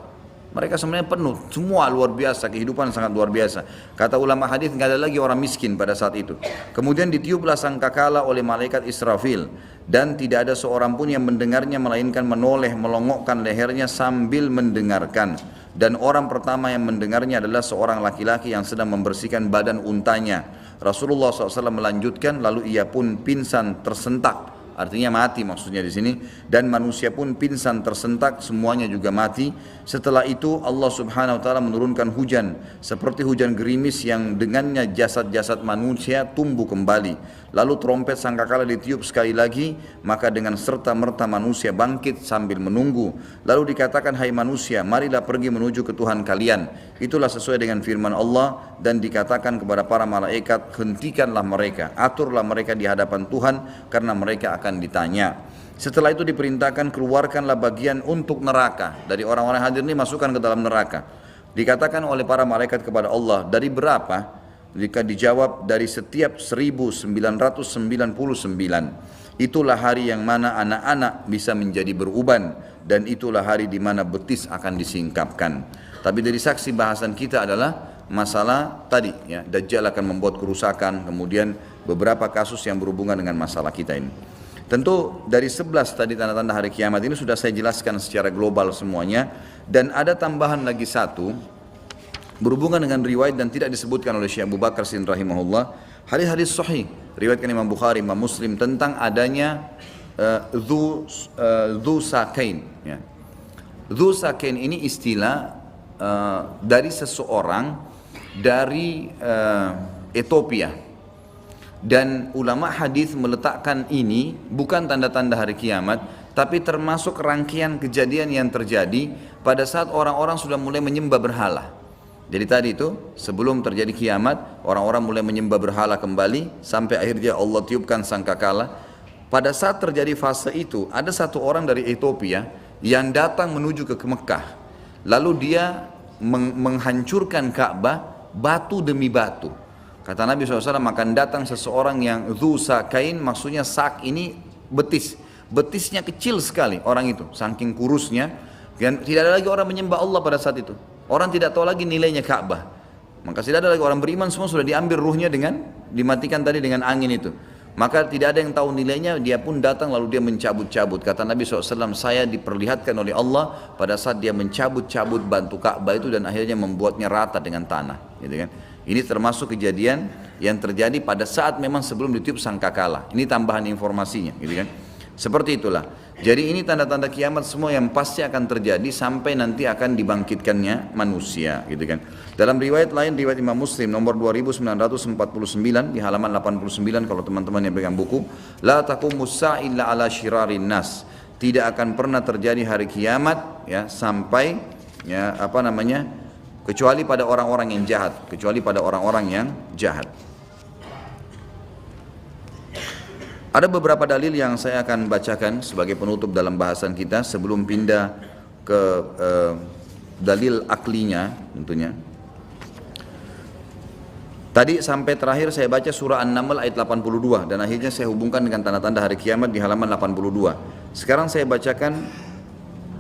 Mereka sebenarnya penuh, semua luar biasa, kehidupan sangat luar biasa. Kata ulama hadis, nggak ada lagi orang miskin pada saat itu. Kemudian ditiuplah sangkakala oleh malaikat Israfil, dan tidak ada seorang pun yang mendengarnya melainkan menoleh, melongokkan lehernya sambil mendengarkan. Dan orang pertama yang mendengarnya adalah seorang laki-laki yang sedang membersihkan badan untanya. Rasulullah SAW melanjutkan, lalu ia pun pingsan tersentak. Artinya mati maksudnya di sini, dan manusia pun pingsan tersentak, semuanya juga mati. Setelah itu Allah Subhanahu wa taala menurunkan hujan seperti hujan gerimis yang dengannya jasad-jasad manusia tumbuh kembali. Lalu trompet sangkakala ditiup sekali lagi, maka dengan serta-merta manusia bangkit sambil menunggu. Lalu dikatakan, hai manusia, marilah pergi menuju ke Tuhan kalian. Itulah sesuai dengan firman Allah, dan dikatakan kepada para malaikat, hentikanlah mereka, aturlah mereka di hadapan Tuhan, karena mereka akan ditanya. Setelah itu diperintahkan, keluarkanlah bagian untuk neraka. Dari orang-orang hadir ini masukkan ke dalam neraka. Dikatakan oleh para malaikat kepada Allah, dari berapa? Jika dijawab, dari setiap 1999. Itulah hari yang mana anak-anak bisa menjadi beruban, dan itulah hari di mana betis akan disingkapkan. Tapi dari saksi bahasan kita adalah masalah tadi, ya, Dajjal akan membuat kerusakan, kemudian beberapa kasus yang berhubungan dengan masalah kita ini. Tentu dari 11 tadi tanda-tanda hari kiamat ini sudah saya jelaskan secara global semuanya, dan ada tambahan lagi satu berhubungan dengan riwayat dan tidak disebutkan oleh Syekh Abu Bakar Siddiq rahimahullah. Hadis-hadis sahih riwayatkan Imam Bukhari, Imam Muslim, tentang adanya dzu sakain, ya. Dzu sakain ini istilah dari seseorang dari Ethiopia, dan ulama hadis meletakkan ini bukan tanda-tanda hari kiamat, tapi termasuk rangkaian kejadian yang terjadi pada saat orang-orang sudah mulai menyembah berhala. Jadi tadi itu sebelum terjadi kiamat, orang-orang mulai menyembah berhala kembali sampai akhirnya Allah tiupkan sangkakala. Pada saat terjadi fase itu, ada satu orang dari Ethiopia yang datang menuju ke Mekah. Lalu dia menghancurkan Ka'bah batu demi batu. Kata Nabi SAW, akan datang seseorang yang dzu sakain, maksudnya sak ini betis. Betisnya kecil sekali orang itu, saking kurusnya. Dan tidak ada lagi orang menyembah Allah pada saat itu. Orang tidak tahu lagi nilainya Ka'bah. Maka tidak ada lagi orang beriman, semua sudah diambil ruhnya dengan dimatikan tadi dengan angin itu. Maka tidak ada yang tahu nilainya, dia pun datang lalu dia mencabut-cabut. Kata Nabi SAW, saya diperlihatkan oleh Allah pada saat dia mencabut-cabut bantu Ka'bah itu dan akhirnya membuatnya rata dengan tanah. Gitu kan? Ini termasuk kejadian yang terjadi pada saat memang sebelum ditiup sangkakala. Ini tambahan informasinya, gitu kan? Seperti itulah. Jadi ini tanda-tanda kiamat semua yang pasti akan terjadi sampai nanti akan dibangkitkannya manusia, gitu kan. Dalam riwayat lain, riwayat Imam Muslim nomor 2949 di halaman 89 kalau teman-teman yang pegang buku, la taqumus sa'a illa ala syirarin nas. Tidak akan pernah terjadi hari kiamat ya sampai kecuali pada orang-orang yang jahat, kecuali pada orang-orang yang jahat. Ada beberapa dalil yang saya akan bacakan sebagai penutup dalam bahasan kita sebelum pindah ke dalil aklinya tentunya. Tadi sampai terakhir saya baca surah An-Naml ayat 82 dan akhirnya saya hubungkan dengan tanda-tanda hari kiamat di halaman 82. Sekarang saya bacakan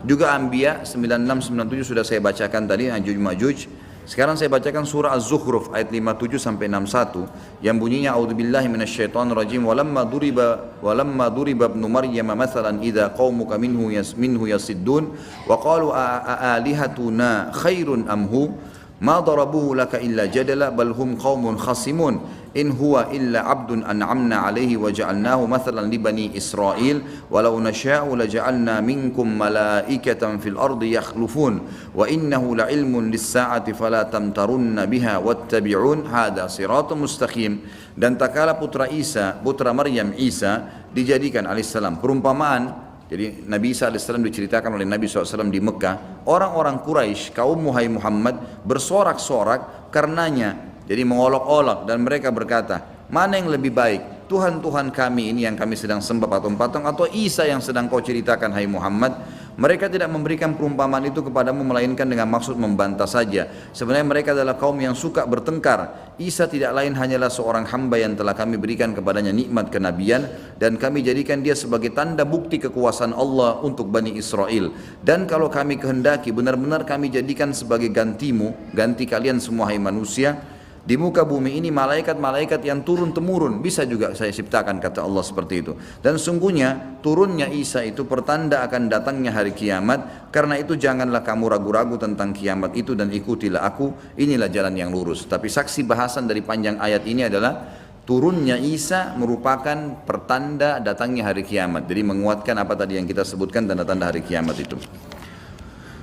juga Anbiya 96-97 sudah saya bacakan tadi, Ya'juj Ma'juj. Sekarang saya bacakan surah Az-Zukhruf ayat 57 sampai 61 yang bunyinya a'udzubillahi minasyaitonir rajim walamma duriba ibnu maryam mathalan idza qaumuka minhu yasiddun wa qalu alihatuna khairun amhu ma darabuhu laka illa jadala bal hum qaumun khasimun in huwa illa abdun an'amna alaihi wa ja'alnahu mathalan li bani Israil walau nasha'u la ja'alna minkum malaikatan fil ardi yakhlufun wa innahu la ilmun lis-sa'ati fala tamtarunna biha wattabi'un hadha siratun mustaqim. Dan tak kala putra Maryam Isa dijadikan alaihissalam perumpamaan. Jadi Nabi Isa AS diceritakan oleh Nabi SAW di Mekah, orang-orang Quraisy, kaum Muhammad bersorak-sorak karenanya, jadi mengolok-olok dan mereka berkata, mana yang lebih baik, Tuhan-Tuhan kami ini yang kami sedang sembah patung-patung atau Isa yang sedang kau ceritakan hai Muhammad? Mereka tidak memberikan perumpamaan itu kepadamu melainkan dengan maksud membantah saja. Sebenarnya mereka adalah kaum yang suka bertengkar. Isa tidak lain hanyalah seorang hamba yang telah kami berikan kepadanya nikmat kenabian dan kami jadikan dia sebagai tanda bukti kekuasaan Allah untuk Bani Israel. Dan kalau kami kehendaki benar-benar kami jadikan sebagai gantimu, ganti kalian semua hai manusia, di muka bumi ini malaikat-malaikat yang turun-temurun bisa juga saya ciptakan, kata Allah seperti itu. Dan sungguhnya turunnya Isa itu pertanda akan datangnya hari kiamat. Karena itu janganlah kamu ragu-ragu tentang kiamat itu dan ikutilah aku, inilah jalan yang lurus. Tapi saksi bahasan dari panjang ayat ini adalah turunnya Isa merupakan pertanda datangnya hari kiamat. Jadi menguatkan apa tadi yang kita sebutkan tanda-tanda hari kiamat itu.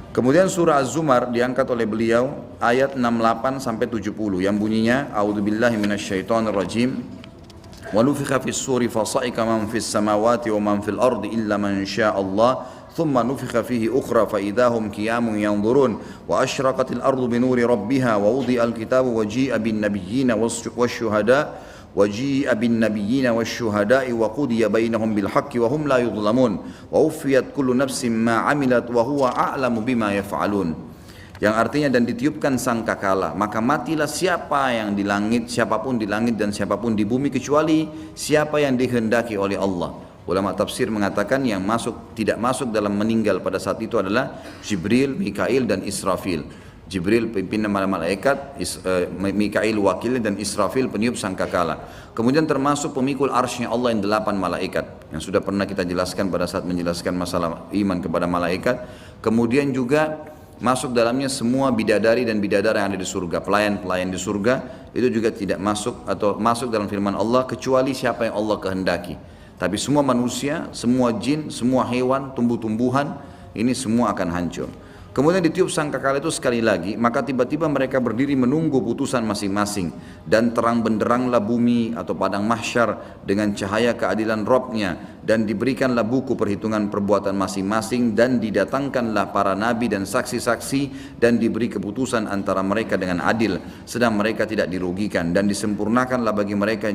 Kemudian surah Az-Zumar diangkat oleh beliau ayat 68 sampai 70 yang bunyinya a'udzubillahi minasyaitonir rajim wa nufikha fis suri fa sa'ika man fis samawati wa man fil ardi illa man syaa Allah thumma nufikha fihi ukhra fa idahum qiyamun yanzurun wa asyraqatil ardu binuri rabbiha wa wudi'al kitabu wa ji'a bin nabiyyina wasyuhada وَجِيءَ بِالنَّبِيِّينَ وَالشُّهَدَاءِ وَقُضِيَ بَيْنَهُمْ بِالْحَقِّ وَهُمْ لَا يُظْلَمُونَ وَوُفِّيَتْ كُلُّ نَفْسٍ مَا عَمِلَتْ وَهُوَ أَعْلَمُ بِمَا يَفْعَلُونَ. Yang artinya dan ditiupkan sangkakala, maka matilah siapa yang di langit, siapapun di langit dan siapapun di bumi kecuali siapa yang dikehendaki oleh Allah. Ulama tafsir mengatakan yang tidak masuk dalam meninggal pada saat itu adalah Jibril, Mikail dan Israfil. Jibril pimpinan malaikat, Mikail wakil dan Israfil peniup sangkakala. Kemudian termasuk pemikul arsy-Nya Allah yang 8 malaikat yang sudah pernah kita jelaskan pada saat menjelaskan masalah iman kepada malaikat. Kemudian juga masuk dalamnya semua bidadari dan bidadara yang ada di surga, pelayan-pelayan di surga itu juga tidak masuk atau masuk dalam firman Allah kecuali siapa yang Allah kehendaki. Tapi semua manusia, semua jin, semua hewan, tumbuh-tumbuhan ini semua akan hancur. Kemudian ditiup sangkakala itu sekali lagi, maka tiba-tiba mereka berdiri menunggu putusan masing-masing. Dan terang benderanglah bumi atau padang mahsyar dengan cahaya keadilan Rabb-Nya. Dan diberikanlah buku perhitungan perbuatan masing-masing. Dan didatangkanlah para nabi dan saksi-saksi. Dan diberi keputusan antara mereka dengan adil. Sedang mereka tidak dirugikan. Dan disempurnakanlah bagi mereka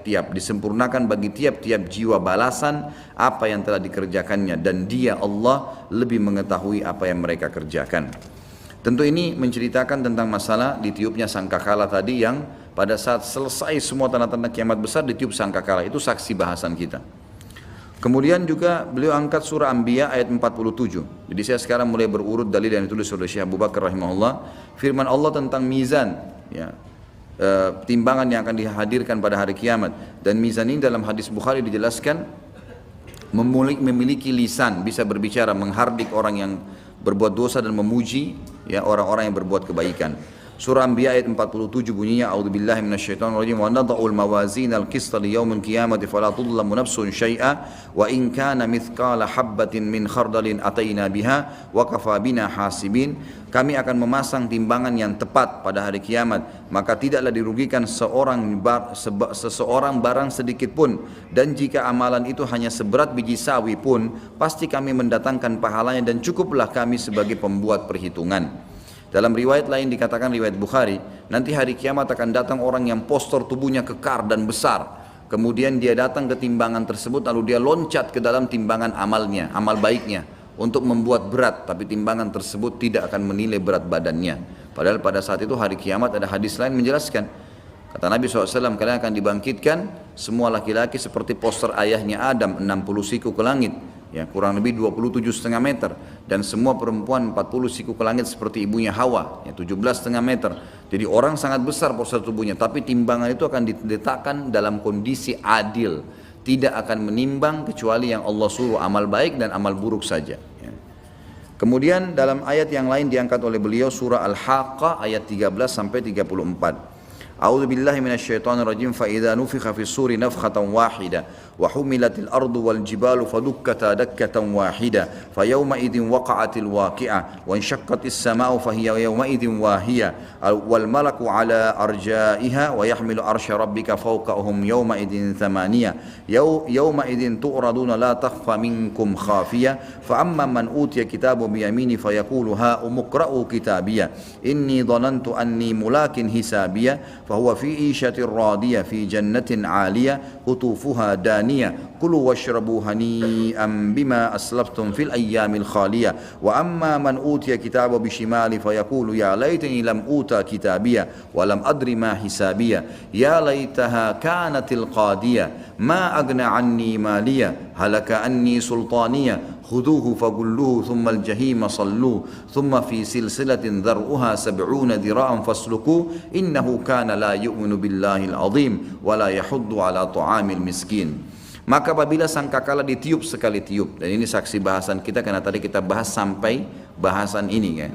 disempurnakan bagi tiap-tiap jiwa balasan apa yang telah dikerjakannya. Dan Dia Allah lebih mengetahui apa yang mereka kerjakan. Tentu ini menceritakan tentang masalah ditiupnya sangkakala tadi yang pada saat selesai semua tanda-tanda kiamat besar ditiup sangkakala. Itu saksi bahasan kita. Kemudian juga beliau angkat surah Anbiya ayat 47. Jadi saya sekarang mulai berurut dalil yang ditulis oleh Syekh Abu Bakar rahimahullah. Firman Allah tentang mizan, ya, timbangan yang akan dihadirkan pada hari kiamat. Dan mizan ini dalam hadis Bukhari dijelaskan memiliki lisan, bisa berbicara, menghardik orang yang berbuat dosa dan memuji ya orang-orang yang berbuat kebaikan. Surah Anbiya ayat 47 bunyinya a'udzubillahi minasyaitonir rajim wa nadha'ul mawazinal qista liyaumil qiyamati fala tudlamu nafsun syai'a wa in kana mithqala habbatin min khardalin ataina biha wa kafa bina hasibin. Kami akan memasang timbangan yang tepat pada hari kiamat, maka tidaklah dirugikan seseorang barang sedikit pun, dan jika amalan itu hanya seberat biji sawi pun pasti kami mendatangkan pahalanya dan cukuplah kami sebagai pembuat perhitungan. Dalam riwayat lain dikatakan riwayat Bukhari, nanti hari kiamat akan datang orang yang postur tubuhnya kekar dan besar. Kemudian dia datang ke timbangan tersebut lalu dia loncat ke dalam timbangan amalnya, amal baiknya untuk membuat berat, tapi timbangan tersebut tidak akan menilai berat badannya. Padahal pada saat itu hari kiamat ada hadis lain menjelaskan. Kata Nabi SAW, kalian akan dibangkitkan semua laki-laki seperti poster ayahnya Adam 60 siku ke langit, ya, kurang lebih 27,5 meter, dan semua perempuan 40 siku ke langit seperti ibunya Hawa, ya, 17,5 meter. Jadi orang sangat besar poster tubuhnya, tapi timbangan itu akan diletakkan dalam kondisi adil, tidak akan menimbang kecuali yang Allah suruh, amal baik dan amal buruk saja, ya. Kemudian dalam ayat yang lain diangkat oleh beliau surah Al-Haqqah ayat 13 sampai 34. A'udzu billahi minasyaitonir rajim fa idza nufikha fis suri nafkhatan wahida wa humilatil ardu wal jibalu fadukkata dakkatan wahida fa yawma idzin waqa'atil waqi'ah wa inshaqqatis samaa'u fa hiya yawma idzin wahiyah wal malaku ala arja'iha wa yahmilu arsya rabbika fawqahum yawma idzin thamaniyah yawma idzin tu'raduna la takhfa minkum khafiyah fa amma man utiya kitabahu bi yamini fa yaqulu ha umqra'u kitabiyah inni dhanantu anni mulakin hisabiyah فهو في عيشة راضية في جنة عالية قطوفها دانية كلوا واشربوا هنيئا بما أسلفتم في الأيام الخالية وأما من أوتي كتابه بشماله فيقول يا ليتني لم أوتى كتابيه ولم أدر ما حسابيه يا ليتها كانت القاضية ما أغنى عني مالية هلك عني سلطانية خذوه فغلوه ثم الجحيم صلوه ثم في سلسلة ذرعها 70 ذراعا فاسلكوه إنه كان لا يؤمن بالله العظيم ولا يحض على طعام المسكين. Maka apabila sangkakala ditiup sekali tiup, dan ini saksi bahasan kita karena tadi kita bahas sampai bahasan ini kan.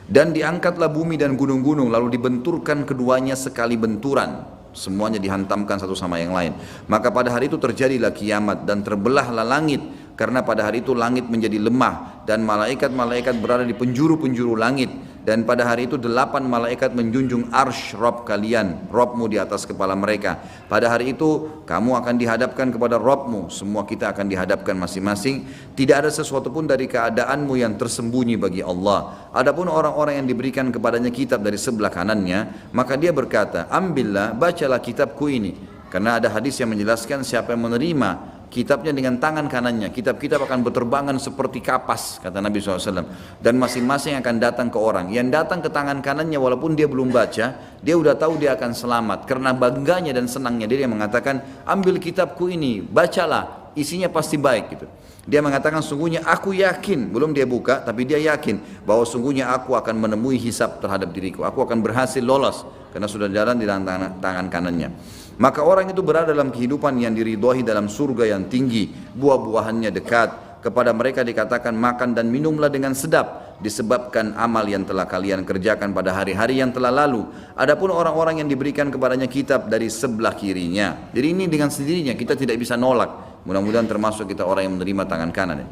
Dan diangkatlah bumi dan gunung-gunung lalu dibenturkan keduanya sekali benturan, semuanya dihantamkan satu sama yang lain. Maka pada hari itu terjadilah kiamat dan terbelahlah langit, karena pada hari itu langit menjadi lemah dan malaikat-malaikat berada di penjuru-penjuru langit. Dan pada hari itu 8 malaikat menjunjung arsy Rabb kalian, Rabbmu di atas kepala mereka. Pada hari itu kamu akan dihadapkan kepada Rabbmu, semua kita akan dihadapkan masing-masing. Tidak ada sesuatu pun dari keadaanmu yang tersembunyi bagi Allah. Adapun orang-orang yang diberikan kepadanya kitab dari sebelah kanannya, maka dia berkata, ambillah, bacalah kitabku ini. Karena ada hadis yang menjelaskan siapa yang menerima kitabnya dengan tangan kanannya, kitab-kitab akan berterbangan seperti kapas, kata Nabi SAW. Dan masing-masing akan datang ke orang. Yang datang ke tangan kanannya walaupun dia belum baca, dia udah tahu dia akan selamat. Karena bangganya dan senangnya dia mengatakan, ambil kitabku ini, bacalah, isinya pasti baik gitu. Dia mengatakan sungguhnya aku yakin, belum dia buka, tapi dia yakin bahwa sungguhnya aku akan menemui hisab terhadap diriku. Aku akan berhasil lolos karena sudah jalan di dalam tangan kanannya. Maka orang itu berada dalam kehidupan yang diridhoi dalam surga yang tinggi, buah-buahannya dekat. Kepada mereka dikatakan makan dan minumlah dengan sedap, disebabkan amal yang telah kalian kerjakan pada hari-hari yang telah lalu. Adapun orang-orang yang diberikan kepadanya kitab dari sebelah kirinya. Jadi ini dengan sendirinya kita tidak bisa nolak. Mudah-mudahan termasuk kita orang yang menerima tangan kanan.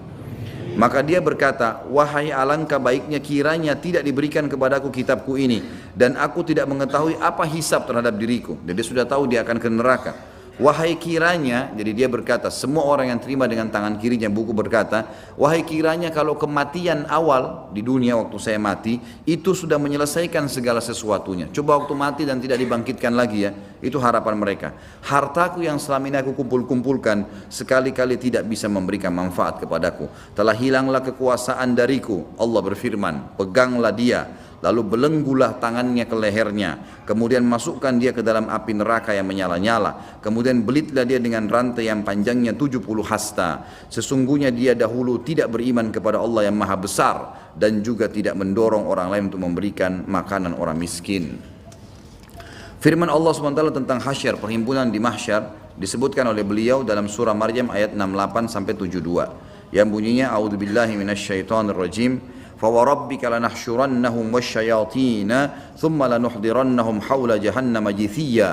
Maka dia berkata, wahai alangkah baiknya kiranya tidak diberikan kepadaku kitabku ini, dan aku tidak mengetahui apa hisab terhadap diriku. Jadi dia sudah tahu dia akan ke neraka. Wahai kiranya, jadi dia berkata, semua orang yang terima dengan tangan kirinya buku berkata, wahai kiranya kalau kematian awal di dunia waktu saya mati, itu sudah menyelesaikan segala sesuatunya. Coba waktu mati dan tidak dibangkitkan lagi ya, itu harapan mereka. Hartaku yang selama ini aku kumpul-kumpulkan, sekali-kali tidak bisa memberikan manfaat kepadaku. Telah hilanglah kekuasaan dariku. Allah berfirman, peganglah dia. Lalu belenggulah tangannya ke lehernya, kemudian masukkan dia ke dalam api neraka yang menyala-nyala, kemudian belitlah dia dengan rantai yang panjangnya 70 hasta. Sesungguhnya dia dahulu tidak beriman kepada Allah yang maha besar, dan juga tidak mendorong orang lain untuk memberikan makanan orang miskin. Firman Allah SWT tentang hasyar, perhimpunan di mahsyar, disebutkan oleh beliau dalam surah Maryam ayat 68-72 yang bunyinya, a'udzubillahi minasyaitonirrajim, فَوَرَبِّكَ لَنَحْشُرَنَّهُمْ وَالشَّيَاطِينَ ثُمَّ لَنُحْضِرَنَّهُمْ حَوْلَ جَهَنَّمَ جِثِيًّا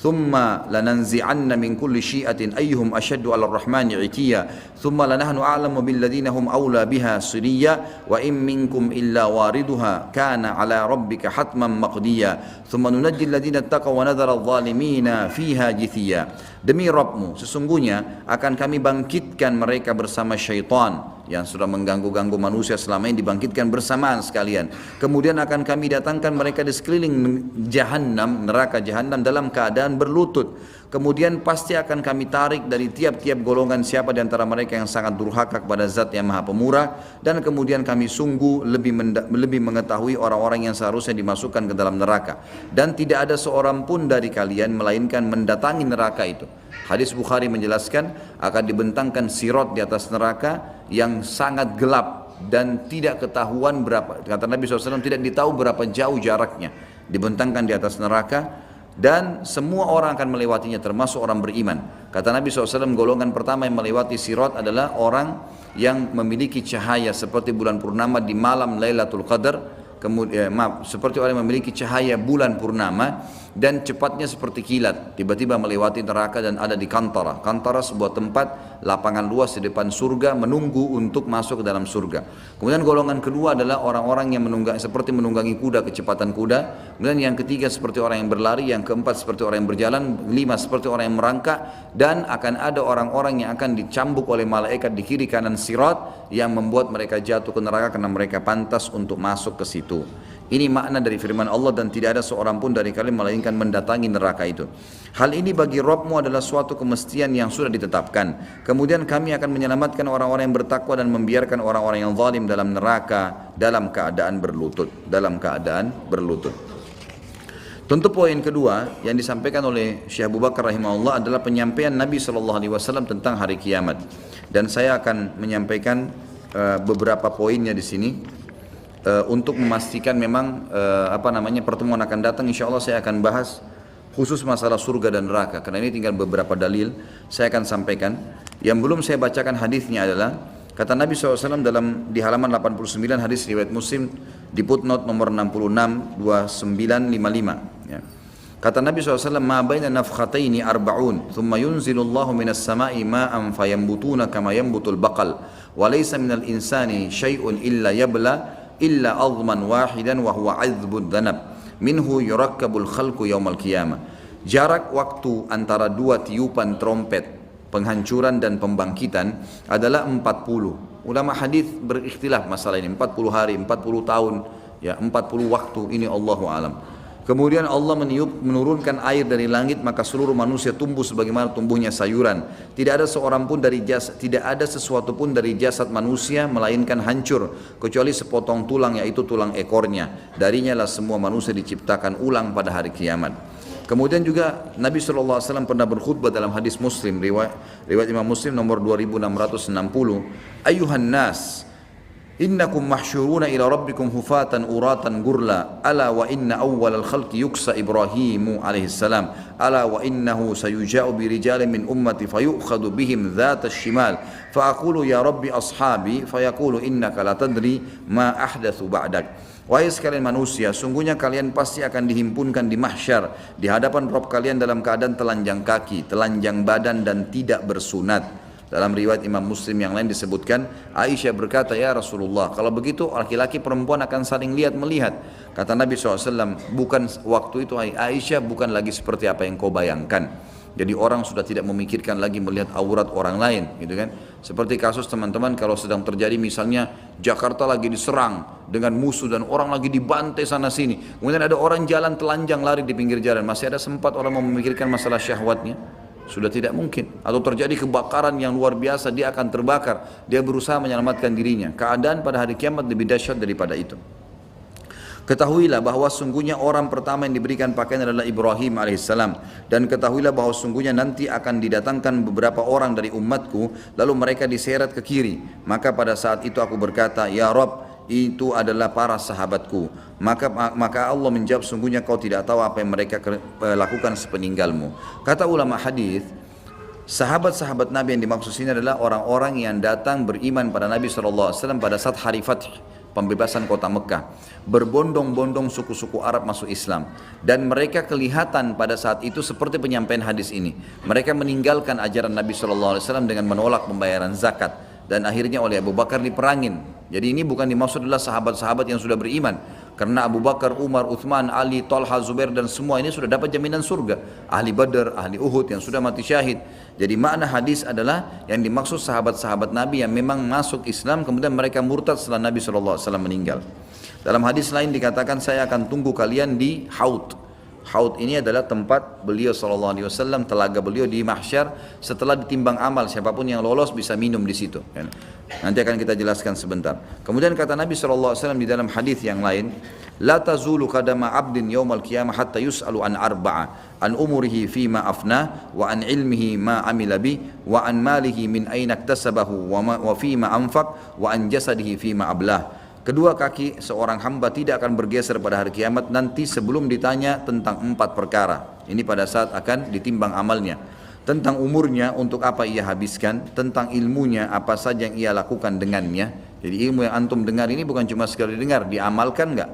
ثُمَّ لَنَنْزِعَنَّ مِنْ كُلِّ شِيعَةٍ أَيُّهُمْ أَشَدُّ عَلَى الرَّحْمَنِ عِتِيًّا ثُمَّ لَنَحْنُ أَعْلَمُ بِالَّذِينَ هُمْ أَوْلَى بِهَا صِلِيًّا وَإِنْ مِنْكُمْ إِلَّا وَارِدُهَا كَانَ عَلَى رَبِّكَ حَتْمًا مَقْضِيًّا ثُمَّ نُنَجِّي الَّذِينَ اتَّقَوْا وَنَذَرَ الظَّالِمِينَ فِيهَا جِثِيًّا. Demi Rabbmu, sesungguhnya akan kami bangkitkan mereka bersama syaitan yang sudah mengganggu-ganggu manusia selama ini dibangkitkan bersamaan sekalian. Kemudian akan kami datangkan mereka di sekeliling Jahannam, neraka Jahannam dalam keadaan berlutut. Kemudian pasti akan kami tarik dari tiap-tiap golongan siapa di antara mereka yang sangat durhaka kepada Zat yang Maha Pemurah, dan kemudian kami sungguh lebih mengetahui orang-orang yang seharusnya dimasukkan ke dalam neraka, dan tidak ada seorang pun dari kalian melainkan mendatangi neraka itu. Hadis Bukhari menjelaskan akan dibentangkan sirot di atas neraka yang sangat gelap dan tidak ketahuan berapa, kata Nabi SAW, tidak ditahu berapa jauh jaraknya, dibentangkan di atas neraka. Dan semua orang akan melewatinya termasuk orang beriman. Kata Nabi SAW, golongan pertama yang melewati sirat adalah orang yang memiliki cahaya seperti bulan purnama di malam Lailatul Qadar. Kemudian seperti orang yang memiliki cahaya bulan purnama dan cepatnya seperti kilat, tiba-tiba melewati neraka dan ada di Kantara. Kantara sebuah tempat lapangan luas di depan surga menunggu untuk masuk ke dalam surga. Kemudian golongan kedua adalah orang-orang yang seperti menunggangi kuda, kecepatan kuda. Kemudian yang ketiga seperti orang yang berlari, yang keempat seperti orang yang berjalan, lima seperti orang yang merangkak, dan akan ada orang-orang yang akan dicambuk oleh malaikat di kiri kanan sirat yang membuat mereka jatuh ke neraka karena mereka pantas untuk masuk ke situ. Ini makna dari firman Allah, dan tidak ada seorang pun dari kalian melainkan mendatangi neraka itu. Hal ini bagi Rabbmu adalah suatu kemestian yang sudah ditetapkan. Kemudian kami akan menyelamatkan orang-orang yang bertakwa dan membiarkan orang-orang yang zalim dalam neraka dalam keadaan berlutut. Tentu poin kedua yang disampaikan oleh Syekh Abu Bakar rahimahullah adalah penyampaian Nabi SAW tentang hari kiamat. Dan saya akan menyampaikan beberapa poinnya di sini. Untuk memastikan memang pertemuan akan datang, insya Allah saya akan bahas khusus masalah surga dan neraka, karena ini tinggal beberapa dalil saya akan sampaikan. Yang belum saya bacakan hadisnya adalah kata Nabi SAW di halaman 89 hadis riwayat Muslim di footnote nomor 66 2955 ya. Kata Nabi SAW, ma baina nafkhataini arba'un thumma yunzilullahu minas sama'i ma'an fayambutuna kama yambutul baqal wa laysa minal insani syai'un illa yabla illa azman wahidan wa huwa azbud dhanab minhu yurakkabul khalqu yaumal qiyamah. Jarak waktu antara dua tiupan trompet penghancuran dan pembangkitan adalah 40. Ulama hadis berikhtilaf masalah ini, 40 hari, 40 tahun, ya 40 waktu, ini Allahu alam. Kemudian Allah menurunkan air dari langit, maka seluruh manusia tumbuh sebagaimana tumbuhnya sayuran. Tidak ada sesuatu pun dari jasad manusia melainkan hancur kecuali sepotong tulang, yaitu tulang ekornya. Darinya lah semua manusia diciptakan ulang pada hari kiamat. Kemudian juga Nabi SAW pernah berkhutbah dalam hadis Muslim, riwayat Imam Muslim nomor 2660. Ayuhan nas, innakum mahsyuruna ila rabbikum hufatan uratan gurla, ala wa inna awwalal khalqi yuksa Ibrahimu alaihi salam, ala wa innahu sayuja'u bi rijalin min ummati fayu'khadu bihim dhata shimal fa aqulu ya rabbi ashabi fayaqulu innaka la tadri ma ahdathu ba'dak. Wahai sekalian manusia, sungguhnya kalian pasti akan dihimpunkan di mahsyar di hadapan Rabb kalian dalam keadaan telanjang kaki, telanjang badan dan tidak bersunat. Dalam riwayat Imam Muslim yang lain disebutkan, Aisyah berkata, ya Rasulullah, kalau begitu laki-laki perempuan akan saling lihat melihat. Kata Nabi SAW, bukan waktu itu Aisyah, bukan lagi seperti apa yang kau bayangkan. Jadi orang sudah tidak memikirkan lagi melihat aurat orang lain, gitu kan? Seperti kasus teman-teman kalau sedang terjadi misalnya Jakarta lagi diserang dengan musuh dan orang lagi dibantai sana sini. Kemudian ada orang jalan telanjang lari di pinggir jalan, masih ada sempat orang mau memikirkan masalah syahwatnya? Sudah tidak mungkin. Atau terjadi kebakaran yang luar biasa, dia akan terbakar, dia berusaha menyelamatkan dirinya. Keadaan pada hari kiamat lebih dahsyat daripada itu. Ketahuilah bahwa sungguhnya orang pertama yang diberikan pakaian adalah Ibrahim alaihissalam, dan ketahuilah bahwa sungguhnya nanti akan didatangkan beberapa orang dari umatku lalu mereka diseret ke kiri. Maka pada saat itu aku berkata, ya Rabb, itu adalah para sahabatku. Maka Allah menjawab, sungguhnya kau tidak tahu apa yang mereka lakukan sepeninggalmu. Kata ulama hadis, sahabat-sahabat Nabi yang dimaksud sini adalah orang-orang yang datang beriman pada Nabi SAW pada saat hari Fath, pembebasan kota Mekah. Berbondong-bondong suku-suku Arab masuk Islam, dan mereka kelihatan pada saat itu seperti penyampaian hadis ini. Mereka meninggalkan ajaran Nabi SAW dengan menolak pembayaran zakat, dan akhirnya oleh Abu Bakar diperangin. Jadi ini bukan dimaksud adalah sahabat-sahabat yang sudah beriman. Karena Abu Bakar, Umar, Uthman, Ali, Talha, Zubair dan semua ini sudah dapat jaminan surga. Ahli Badar, ahli Uhud yang sudah mati syahid. Jadi makna hadis adalah yang dimaksud sahabat-sahabat Nabi yang memang masuk Islam kemudian mereka murtad setelah Nabi SAW meninggal. Dalam hadis lain dikatakan saya akan tunggu kalian di Haud. Haud ini adalah tempat beliau SAW, telaga beliau di mahsyar setelah ditimbang amal, siapapun yang lolos bisa minum di situ. Nanti akan kita jelaskan sebentar. Kemudian kata Nabi SAW di dalam hadis yang lain, la tazulu qadama abdin yaumal qiyamah hatta yus'alu an arba'a, an umurihi fima afna, wa an ilmihi ma amila bi, wa an malihi min aina iktasabahu, wa fima anfaq, wa an jasadihi fima ablah. Kedua kaki seorang hamba tidak akan bergeser pada hari kiamat nanti sebelum ditanya tentang 4 perkara. Ini pada saat akan ditimbang amalnya. Tentang umurnya, untuk apa ia habiskan. Tentang ilmunya, apa saja yang ia lakukan dengannya. Jadi ilmu yang antum dengar ini bukan cuma sekali dengar, diamalkan enggak?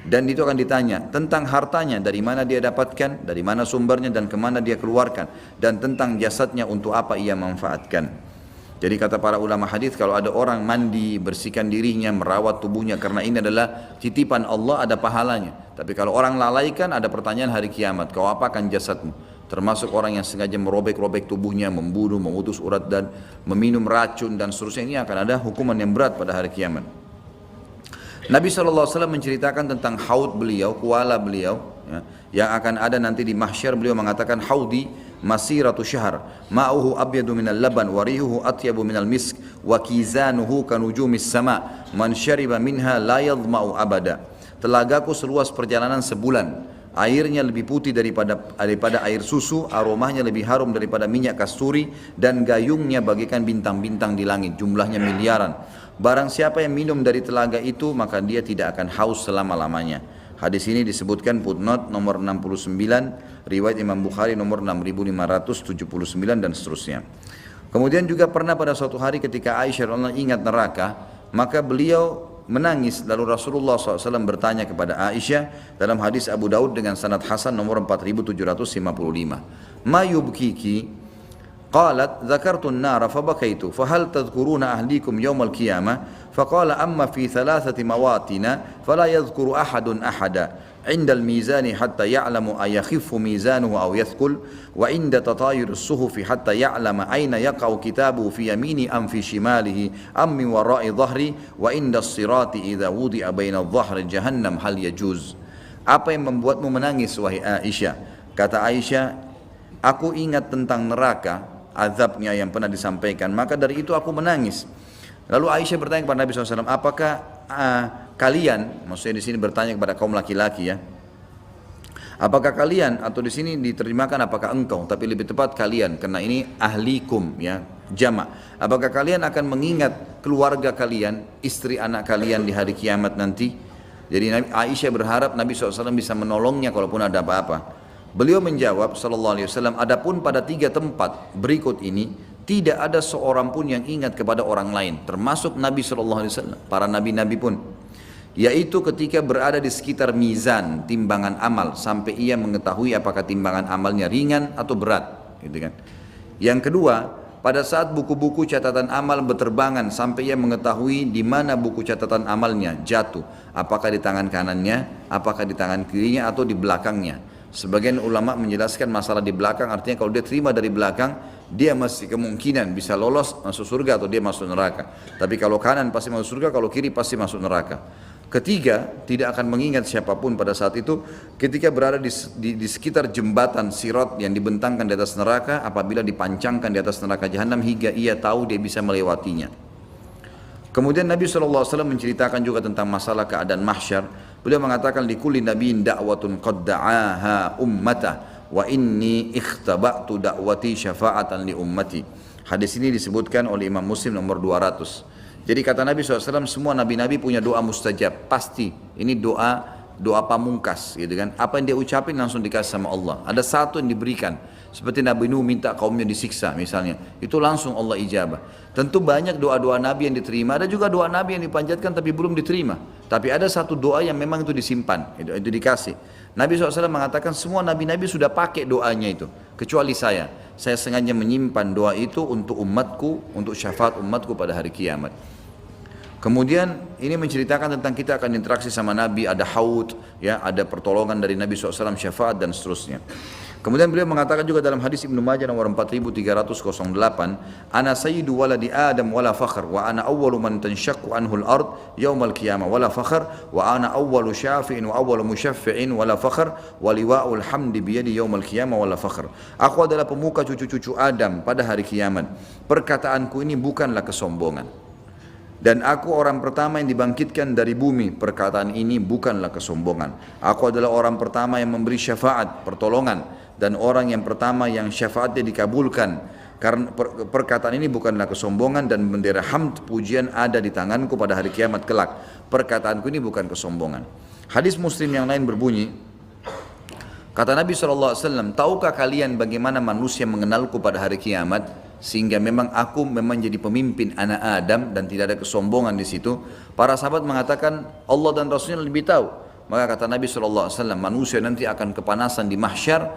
Dan itu akan ditanya tentang hartanya, dari mana dia dapatkan, dari mana sumbernya dan kemana dia keluarkan. Dan tentang jasadnya, untuk apa ia manfaatkan. Jadi kata para ulama hadis, kalau ada orang mandi, bersihkan dirinya, merawat tubuhnya karena ini adalah titipan Allah, ada pahalanya. Tapi kalau orang lalaikan, ada pertanyaan hari kiamat, kau apakan jasadmu? Termasuk orang yang sengaja merobek-robek tubuhnya, membunuh, memutus urat dan meminum racun dan seterusnya, ini akan ada hukuman yang berat pada hari kiamat. Nabi SAW menceritakan tentang haud beliau, kuala beliau, yang akan ada nanti di mahsyar. Beliau mengatakan, haudi masiratu syahr ma'uhu abyadu minal laban wa rihuhu atyabu minal misk wa kizanuhu kanujumis sama man syariba minha la yadhma'u abada. Telagaku seluas perjalanan sebulan, airnya lebih putih daripada air susu, aromanya lebih harum daripada minyak kasturi, dan gayungnya bagaikan bintang-bintang di langit, jumlahnya miliaran. Barang siapa yang minum dari telaga itu maka dia tidak akan haus selama-lamanya. Hadis ini disebutkan footnote nomor 69, riwayat Imam Bukhari nomor 6579 dan seterusnya. Kemudian juga pernah pada suatu hari ketika Aisyah radhiyallahu anha ingat neraka, maka beliau menangis. Lalu Rasulullah SAW bertanya kepada Aisyah dalam hadis Abu Daud dengan sanad hasan nomor 4755. Ma yubkiki? قالت ذكرت النار فبكيت فهل تذكرون أهليكم يوم القيامة فقال أما في 3 مواطن فلا يذكر أحد أحدا عند الميزان حتى يعلم أيخف ميزانه أو يثقل وعند تطاير الصحف حتى يعلم أين يقع كتابه في يميني أم في شماله أم من وراء ظهري وعند الصراط إذا وضع بين الظهر جهنم هل يجوز. Apa yang membuatmu menangis wahai Aisyah? Kata Aisyah, aku ingat tentang neraka, azabnya yang pernah disampaikan, maka dari itu aku menangis. Lalu Aisyah bertanya kepada Nabi SAW, apakah kalian, maksudnya di sini bertanya kepada kaum laki-laki ya, apakah kalian, atau di sini diterjemahkan apakah engkau, tapi lebih tepat kalian, karena ini ahlikum ya, jamak. Apakah kalian akan mengingat keluarga kalian, istri anak kalian di hari kiamat nanti? Jadi Aisyah berharap Nabi SAW bisa menolongnya kalaupun ada apa-apa. Beliau menjawab sallallahu alaihi wasallam, adapun pada 3 tempat berikut ini tidak ada seorang pun yang ingat kepada orang lain, termasuk Nabi sallallahu alaihi wasallam, para nabi-nabi pun, yaitu ketika berada di sekitar mizan, timbangan amal, sampai ia mengetahui apakah timbangan amalnya ringan atau berat, gitu kan. Yang kedua, pada saat buku-buku catatan amal berterbangan sampai ia mengetahui di mana buku catatan amalnya jatuh, apakah di tangan kanannya, apakah di tangan kirinya atau di belakangnya. Sebagian ulama menjelaskan masalah di belakang, artinya kalau dia terima dari belakang, dia masih kemungkinan bisa lolos masuk surga atau dia masuk neraka. Tapi kalau kanan pasti masuk surga, kalau kiri pasti masuk neraka. Ketiga, tidak akan mengingat siapapun pada saat itu ketika berada di sekitar jembatan sirat yang dibentangkan di atas neraka, apabila dipancangkan di atas neraka jahanam hingga ia tahu dia bisa melewatinya. Kemudian Nabi SAW menceritakan juga tentang masalah keadaan mahsyar. Beliau mengatakan, likulli nabiyyin da'watun qad da'aha ummatah wa inni ikhtaba'tu da'wati syafa'atan li ummati. Hadis ini disebutkan oleh Imam Muslim nomor 200. Jadi kata Nabi SAW, semua nabi-nabi punya doa mustajab, pasti. Ini doa pamungkas, gitu kan. Apa yang dia ucapin langsung dikasih sama Allah. Ada satu yang diberikan. Seperti Nabi Nuh minta kaumnya disiksa misalnya, itu langsung Allah ijabah. Tentu banyak doa-doa Nabi yang diterima, ada juga doa Nabi yang dipanjatkan tapi belum diterima. Tapi ada satu doa yang memang itu disimpan, itu dikasih. Nabi SAW mengatakan semua Nabi-Nabi sudah pakai doanya itu, kecuali saya. Saya sengaja menyimpan doa itu untuk umatku, untuk syafaat umatku pada hari kiamat. Kemudian ini menceritakan tentang kita akan interaksi sama Nabi, ada haud, ya, ada pertolongan dari Nabi SAW, syafaat dan seterusnya. Kemudian beliau mengatakan juga dalam hadis Ibnu Majah nomor 4308, ana sayyidu waladi Adam wala fakhr wa ana awwalu man tanshaqqu anhu al-ard yaumal qiyamah wala fakhr wa ana awwalu syafi'in wa awwalu musyaffi'in wala fakhr wa liwa'ul hamdi biyadi yaumal qiyamah wala fakhr. Aku adalah pemuka cucu-cucu Adam pada hari kiamat. Perkataanku ini bukanlah kesombongan. Dan aku orang pertama yang dibangkitkan dari bumi. Perkataan ini bukanlah kesombongan. Aku adalah orang pertama yang memberi syafaat, pertolongan, dan orang yang pertama yang syafaatnya dikabulkan. Karena perkataan ini bukanlah kesombongan, dan bendera hamd pujian ada di tanganku pada hari kiamat kelak. Perkataanku ini bukan kesombongan. Hadis Muslim yang lain berbunyi, kata Nabi SAW, tahukah kalian bagaimana manusia mengenalku pada hari kiamat? Sehingga memang aku memang jadi pemimpin anak Adam dan tidak ada kesombongan di situ. Para sahabat mengatakan Allah dan Rasulnya lebih tahu. Maka kata Nabi SAW, manusia nanti akan kepanasan di mahsyar,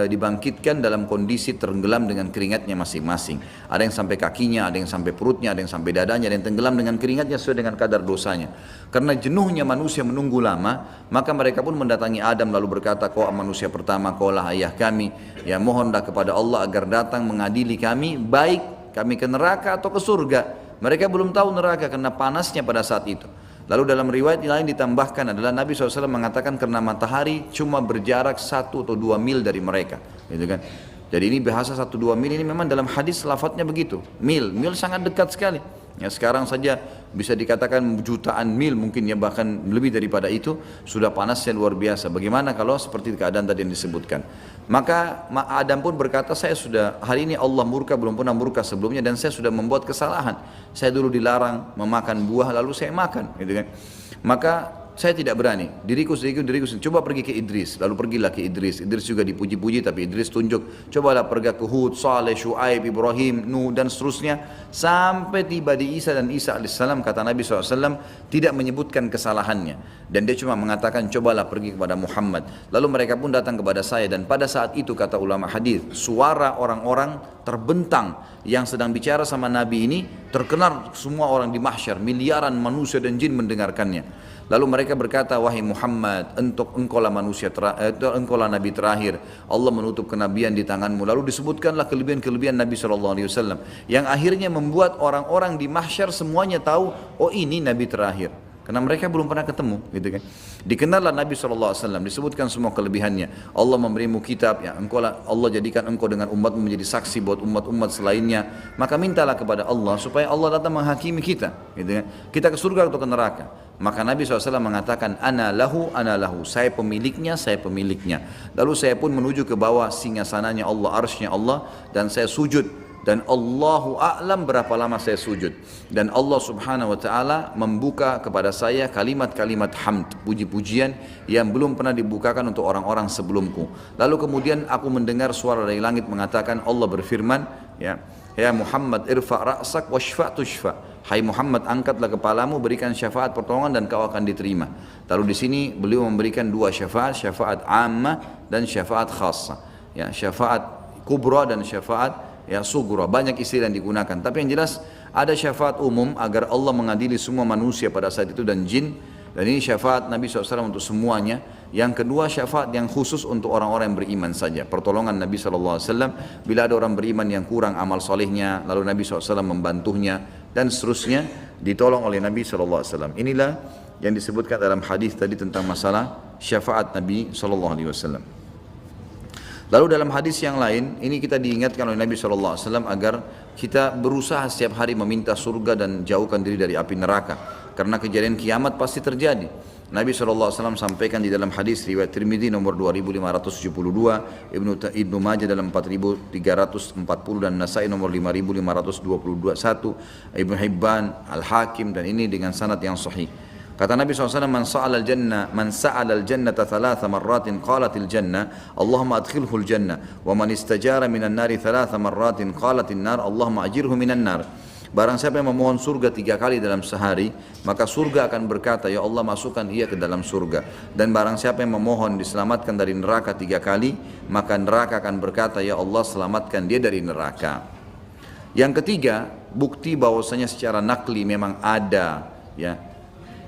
dibangkitkan dalam kondisi tenggelam dengan keringatnya masing-masing. Ada yang sampai kakinya, ada yang sampai perutnya, ada yang sampai dadanya, ada yang tenggelam dengan keringatnya sesuai dengan kadar dosanya. Karena jenuhnya manusia menunggu lama, maka mereka pun mendatangi Adam lalu berkata, kau manusia pertama, kau lah ayah kami. Ya mohonlah kepada Allah agar datang mengadili kami, baik kami ke neraka atau ke surga. Mereka belum tahu neraka karena panasnya pada saat itu. Lalu dalam riwayat lain ditambahkan adalah Nabi SAW mengatakan karena matahari cuma berjarak 1 atau 2 mil dari mereka, gitu kan. Jadi ini bahasa 1-2 mil ini memang dalam hadis lafadznya begitu. Mil sangat dekat sekali. Ya sekarang saja bisa dikatakan jutaan mil mungkin ya, bahkan lebih daripada itu, sudah panasnya luar biasa. Bagaimana kalau seperti keadaan tadi yang disebutkan? Maka Adam pun berkata, saya sudah, hari ini Allah murka, belum pernah murka sebelumnya, dan saya sudah membuat kesalahan. Saya dulu dilarang memakan buah lalu saya makan, gitu kan. Maka saya tidak berani, diriku, coba pergi ke Idris, lalu pergilah ke Idris. Idris juga dipuji-puji, tapi Idris tunjuk, cobalah pergi ke Hud, Saleh, Shu'aib, Ibrahim, Nuh, dan seterusnya, sampai tiba di Isa, dan Isa alaihissalam, kata Nabi SAW, tidak menyebutkan kesalahannya, dan dia cuma mengatakan, cobalah pergi kepada Muhammad. Lalu mereka pun datang kepada saya, dan pada saat itu, kata ulama hadis, suara orang-orang terbentang yang sedang bicara sama Nabi ini, terkenal semua orang di mahsyar, miliaran manusia dan jin mendengarkannya. Lalu mereka berkata, wahai Muhammad, engkaulah manusia engkaulah Nabi terakhir. Allah menutup kenabian di tanganmu. Lalu disebutkanlah kelebihan-kelebihan Nabi SAW, yang akhirnya membuat orang-orang di mahsyar semuanya tahu, oh ini Nabi terakhir. Karena mereka belum pernah ketemu, gitu kan. Dikenallah Nabi SAW, disebutkan semua kelebihannya. Allah memberimu kitab, ya, Allah jadikan engkau dengan umatmu menjadi saksi buat umat-umat selainnya. Maka mintalah kepada Allah supaya Allah datang menghakimi kita, gitu kan. Kita ke surga atau ke neraka. Maka Nabi SAW mengatakan, ana lahu, saya pemiliknya, saya pemiliknya. Lalu saya pun menuju ke bawah singgasananya Allah, arsy-Nya Allah, dan saya sujud. Dan Allahu a'lam berapa lama saya sujud. Dan Allah Subhanahu wa ta'ala membuka kepada saya kalimat-kalimat hamd, puji-pujian yang belum pernah dibukakan untuk orang-orang sebelumku. Lalu kemudian aku mendengar suara dari langit mengatakan, Allah berfirman, ya Muhammad irfa' ra'sak washfa' tushfa'. Hai Muhammad, angkatlah kepalamu, berikan syafaat pertolongan dan kau akan diterima. Lalu di sini beliau memberikan dua syafaat, syafaat ammah dan syafaat khassa. Ya, syafaat kubra dan syafaat ya sugra, banyak istilah yang digunakan. Tapi yang jelas ada syafaat umum agar Allah mengadili semua manusia pada saat itu dan jin. Dan ini syafaat Nabi SAW untuk semuanya. Yang kedua syafaat yang khusus untuk orang-orang yang beriman saja. Pertolongan Nabi SAW bila ada orang beriman yang kurang amal solehnya, lalu Nabi SAW membantunya dan seterusnya, ditolong oleh Nabi SAW. Inilah yang disebutkan dalam hadis tadi tentang masalah syafaat Nabi SAW. Lalu dalam hadis yang lain, ini kita diingatkan oleh Nabi SAW agar kita berusaha setiap hari meminta surga dan jauhkan diri dari api neraka. Karena kejadian kiamat pasti terjadi. Nabi SAW sampaikan di dalam hadis riwayat Tirmidzi nomor 2572, Ibnu Majah dalam 4340 dan Nasai nomor 5521, Ibnu Hibban, Al-Hakim, dan ini dengan sanad yang sahih. Kata Nabi SAW, man sa'ala al-jannata thalatha marratin qalatil jannah Allahumma adkhilhul jannah, wa man istajara minan nari thalatha marratin qalatin nar Allahumma ajirhu minan nar. Barang siapa yang memohon surga 3 kali dalam sehari, maka surga akan berkata, ya Allah masukkan ia ke dalam surga. Dan barang siapa yang memohon diselamatkan dari neraka 3 kali, maka neraka akan berkata, ya Allah selamatkan dia dari neraka. Yang ketiga, bukti bahwasanya secara nakli memang ada ya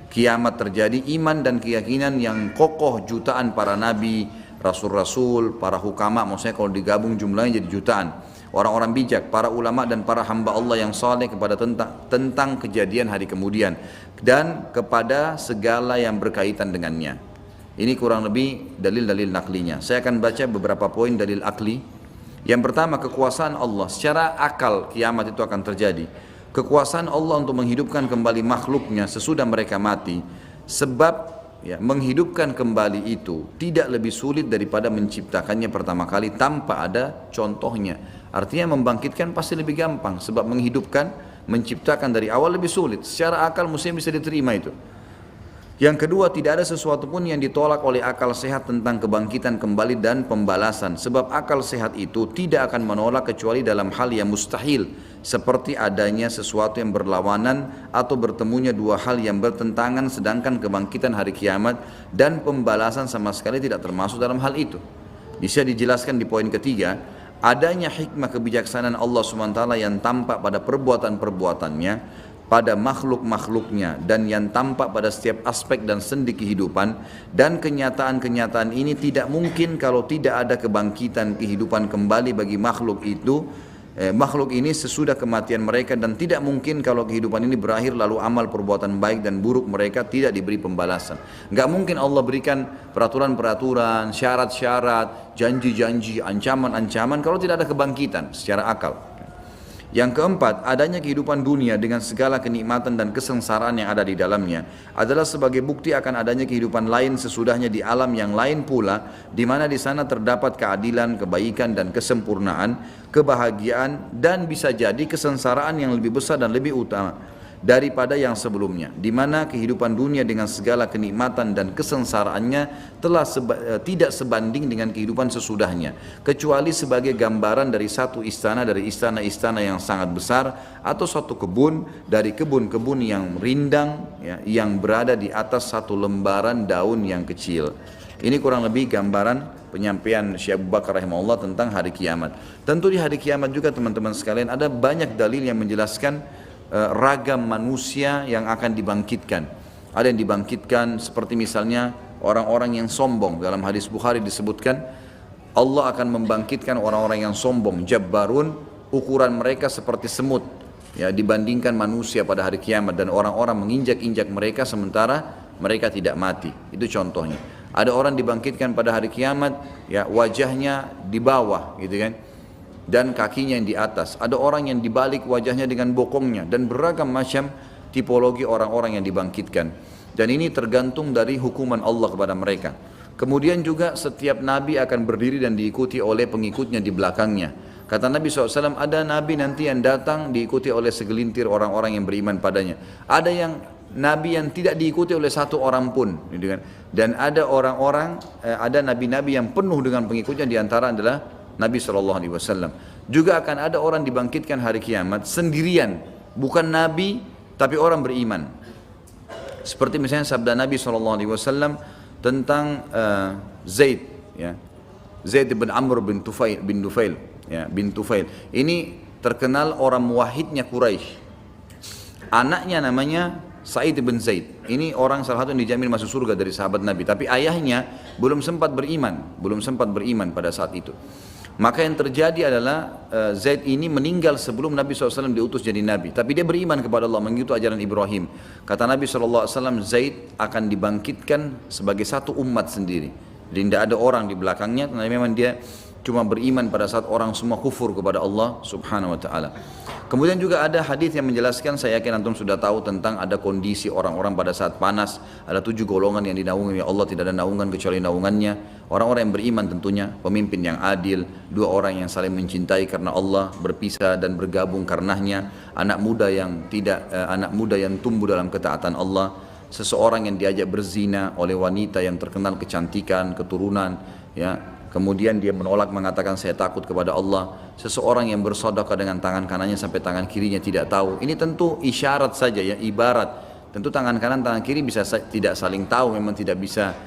kiamat terjadi, iman dan keyakinan yang kokoh jutaan para nabi, rasul-rasul, para hukama, maksudnya kalau digabung jumlahnya jadi jutaan, orang-orang bijak, para ulama dan para hamba Allah yang saleh kepada tentang kejadian hari kemudian dan kepada segala yang berkaitan dengannya. Ini kurang lebih dalil-dalil naklinya. Saya akan baca beberapa poin dalil akli. Yang pertama, kekuasaan Allah. Secara akal kiamat itu akan terjadi. Kekuasaan Allah untuk menghidupkan kembali makhluknya sesudah mereka mati. Sebab ya, menghidupkan kembali itu tidak lebih sulit daripada menciptakannya pertama kali tanpa ada contohnya. Artinya membangkitkan pasti lebih gampang. Sebab menghidupkan, menciptakan dari awal lebih sulit. Secara akal mesti bisa diterima itu. Yang kedua, tidak ada sesuatu pun yang ditolak oleh akal sehat tentang kebangkitan kembali dan pembalasan. Sebab akal sehat itu tidak akan menolak kecuali dalam hal yang mustahil. Seperti adanya sesuatu yang berlawanan atau bertemunya dua hal yang bertentangan, sedangkan kebangkitan hari kiamat dan pembalasan sama sekali tidak termasuk dalam hal itu. Bisa dijelaskan di poin ketiga, adanya hikmah kebijaksanaan Allah SWT yang tampak pada perbuatan-perbuatannya, pada makhluk-makhluknya dan yang tampak pada setiap aspek dan sendi kehidupan, dan kenyataan-kenyataan ini tidak mungkin kalau tidak ada kebangkitan kehidupan kembali bagi makhluk itu, makhluk ini sesudah kematian mereka, dan tidak mungkin kalau kehidupan ini berakhir lalu amal perbuatan baik dan buruk mereka tidak diberi pembalasan. Enggak mungkin Allah berikan peraturan-peraturan, syarat-syarat, janji-janji, ancaman-ancaman kalau tidak ada kebangkitan secara akal. Yang keempat, adanya kehidupan dunia dengan segala kenikmatan dan kesengsaraan yang ada di dalamnya adalah sebagai bukti akan adanya kehidupan lain sesudahnya di alam yang lain pula, di mana di sana terdapat keadilan, kebaikan dan kesempurnaan, kebahagiaan dan bisa jadi kesengsaraan yang lebih besar dan lebih utama daripada yang sebelumnya, di mana kehidupan dunia dengan segala kenikmatan dan kesengsaraannya telah tidak sebanding dengan kehidupan sesudahnya, kecuali sebagai gambaran dari satu istana dari istana-istana yang sangat besar, atau suatu kebun dari kebun-kebun yang rindang ya, yang berada di atas satu lembaran daun yang kecil. Ini kurang lebih gambaran penyampaian Syekh Abu Bakar rahimahullah tentang hari kiamat. Tentu di hari kiamat juga teman-teman sekalian ada banyak dalil yang menjelaskan ragam manusia yang akan dibangkitkan. Ada yang dibangkitkan seperti misalnya orang-orang yang sombong. Dalam hadis Bukhari disebutkan Allah akan membangkitkan orang-orang yang sombong, jabbarun, ukuran mereka seperti semut ya, dibandingkan manusia pada hari kiamat, dan orang-orang menginjak-injak mereka sementara mereka tidak mati. Itu contohnya. Ada orang dibangkitkan pada hari kiamat ya, wajahnya di bawah gitu kan, dan kakinya yang di atas. Ada orang yang dibalik wajahnya dengan bokongnya, dan beragam macam tipologi orang-orang yang dibangkitkan. Dan ini tergantung dari hukuman Allah kepada mereka. Kemudian juga setiap nabi akan berdiri dan diikuti oleh pengikutnya di belakangnya. Kata Nabi SAW, ada nabi nanti yang datang diikuti oleh segelintir orang-orang yang beriman padanya. Ada yang nabi yang tidak diikuti oleh satu orang pun, gitu kan. Dan ada orang-orang, ada nabi-nabi yang penuh dengan pengikutnya, diantara adalah Nabi SAW. Juga akan ada orang dibangkitkan hari kiamat sendirian, bukan nabi tapi orang beriman. Seperti misalnya sabda Nabi SAW tentang Zaid, ya. Zaid bin Amr bin Tufail, ya, bin Tufail. Ini terkenal orang muwahhidnya Quraisy. Anaknya namanya Sa'id bin Zaid. Ini orang salah satu yang dijamin masuk surga dari sahabat Nabi. Tapi ayahnya belum sempat beriman pada saat itu. Maka yang terjadi adalah Zaid ini meninggal sebelum Nabi SAW diutus jadi Nabi. Tapi dia beriman kepada Allah, mengikuti ajaran Ibrahim. Kata Nabi SAW, Zaid akan dibangkitkan sebagai satu umat sendiri. Jadi tidak ada orang di belakangnya, karena memang dia cuma beriman pada saat orang semua kufur kepada Allah Subhanahu wa ta'ala. Kemudian juga ada hadis yang menjelaskan, saya yakin antum sudah tahu tentang ada kondisi orang-orang pada saat panas. Ada 7 golongan yang dinaungi Allah, tidak ada naungan kecuali naungannya. Orang-orang yang beriman tentunya, pemimpin yang adil, 2 orang yang saling mencintai karena Allah, berpisah dan bergabung karenanya, anak muda yang tumbuh dalam ketaatan Allah, seseorang yang diajak berzina oleh wanita yang terkenal kecantikan, keturunan, ya. Kemudian dia menolak, mengatakan saya takut kepada Allah. Seseorang yang bersedekah dengan tangan kanannya sampai tangan kirinya tidak tahu. Ini tentu isyarat saja ya, ibarat. Tentu tangan kanan, tangan kiri bisa tidak saling tahu, memang tidak bisa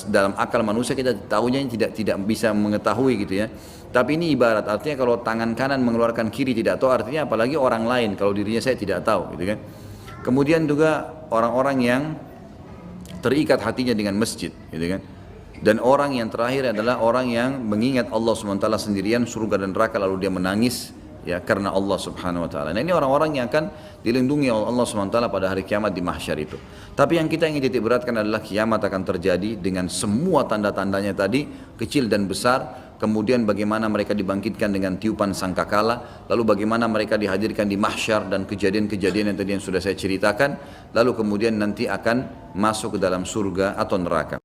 dalam akal manusia kita tahunya tidak bisa mengetahui gitu ya. Tapi ini ibarat, artinya kalau tangan kanan mengeluarkan kiri tidak tahu, artinya apalagi orang lain kalau dirinya saya tidak tahu gitu kan. Kemudian juga orang-orang yang terikat hatinya dengan masjid gitu kan. Dan orang yang terakhir adalah orang yang mengingat Allah SWT sendirian, surga dan neraka, lalu dia menangis ya karena Allah Subhanahu wa taala. Nah, ini orang-orang yang akan dilindungi oleh Allah Subhanahu wa taala pada hari kiamat di mahsyar itu. Tapi yang kita ingin titik beratkan adalah kiamat akan terjadi dengan semua tanda-tandanya tadi, kecil dan besar. Kemudian bagaimana mereka dibangkitkan dengan tiupan sangkakala, lalu bagaimana mereka dihadirkan di mahsyar dan kejadian-kejadian yang tadi yang sudah saya ceritakan, lalu kemudian nanti akan masuk ke dalam surga atau neraka.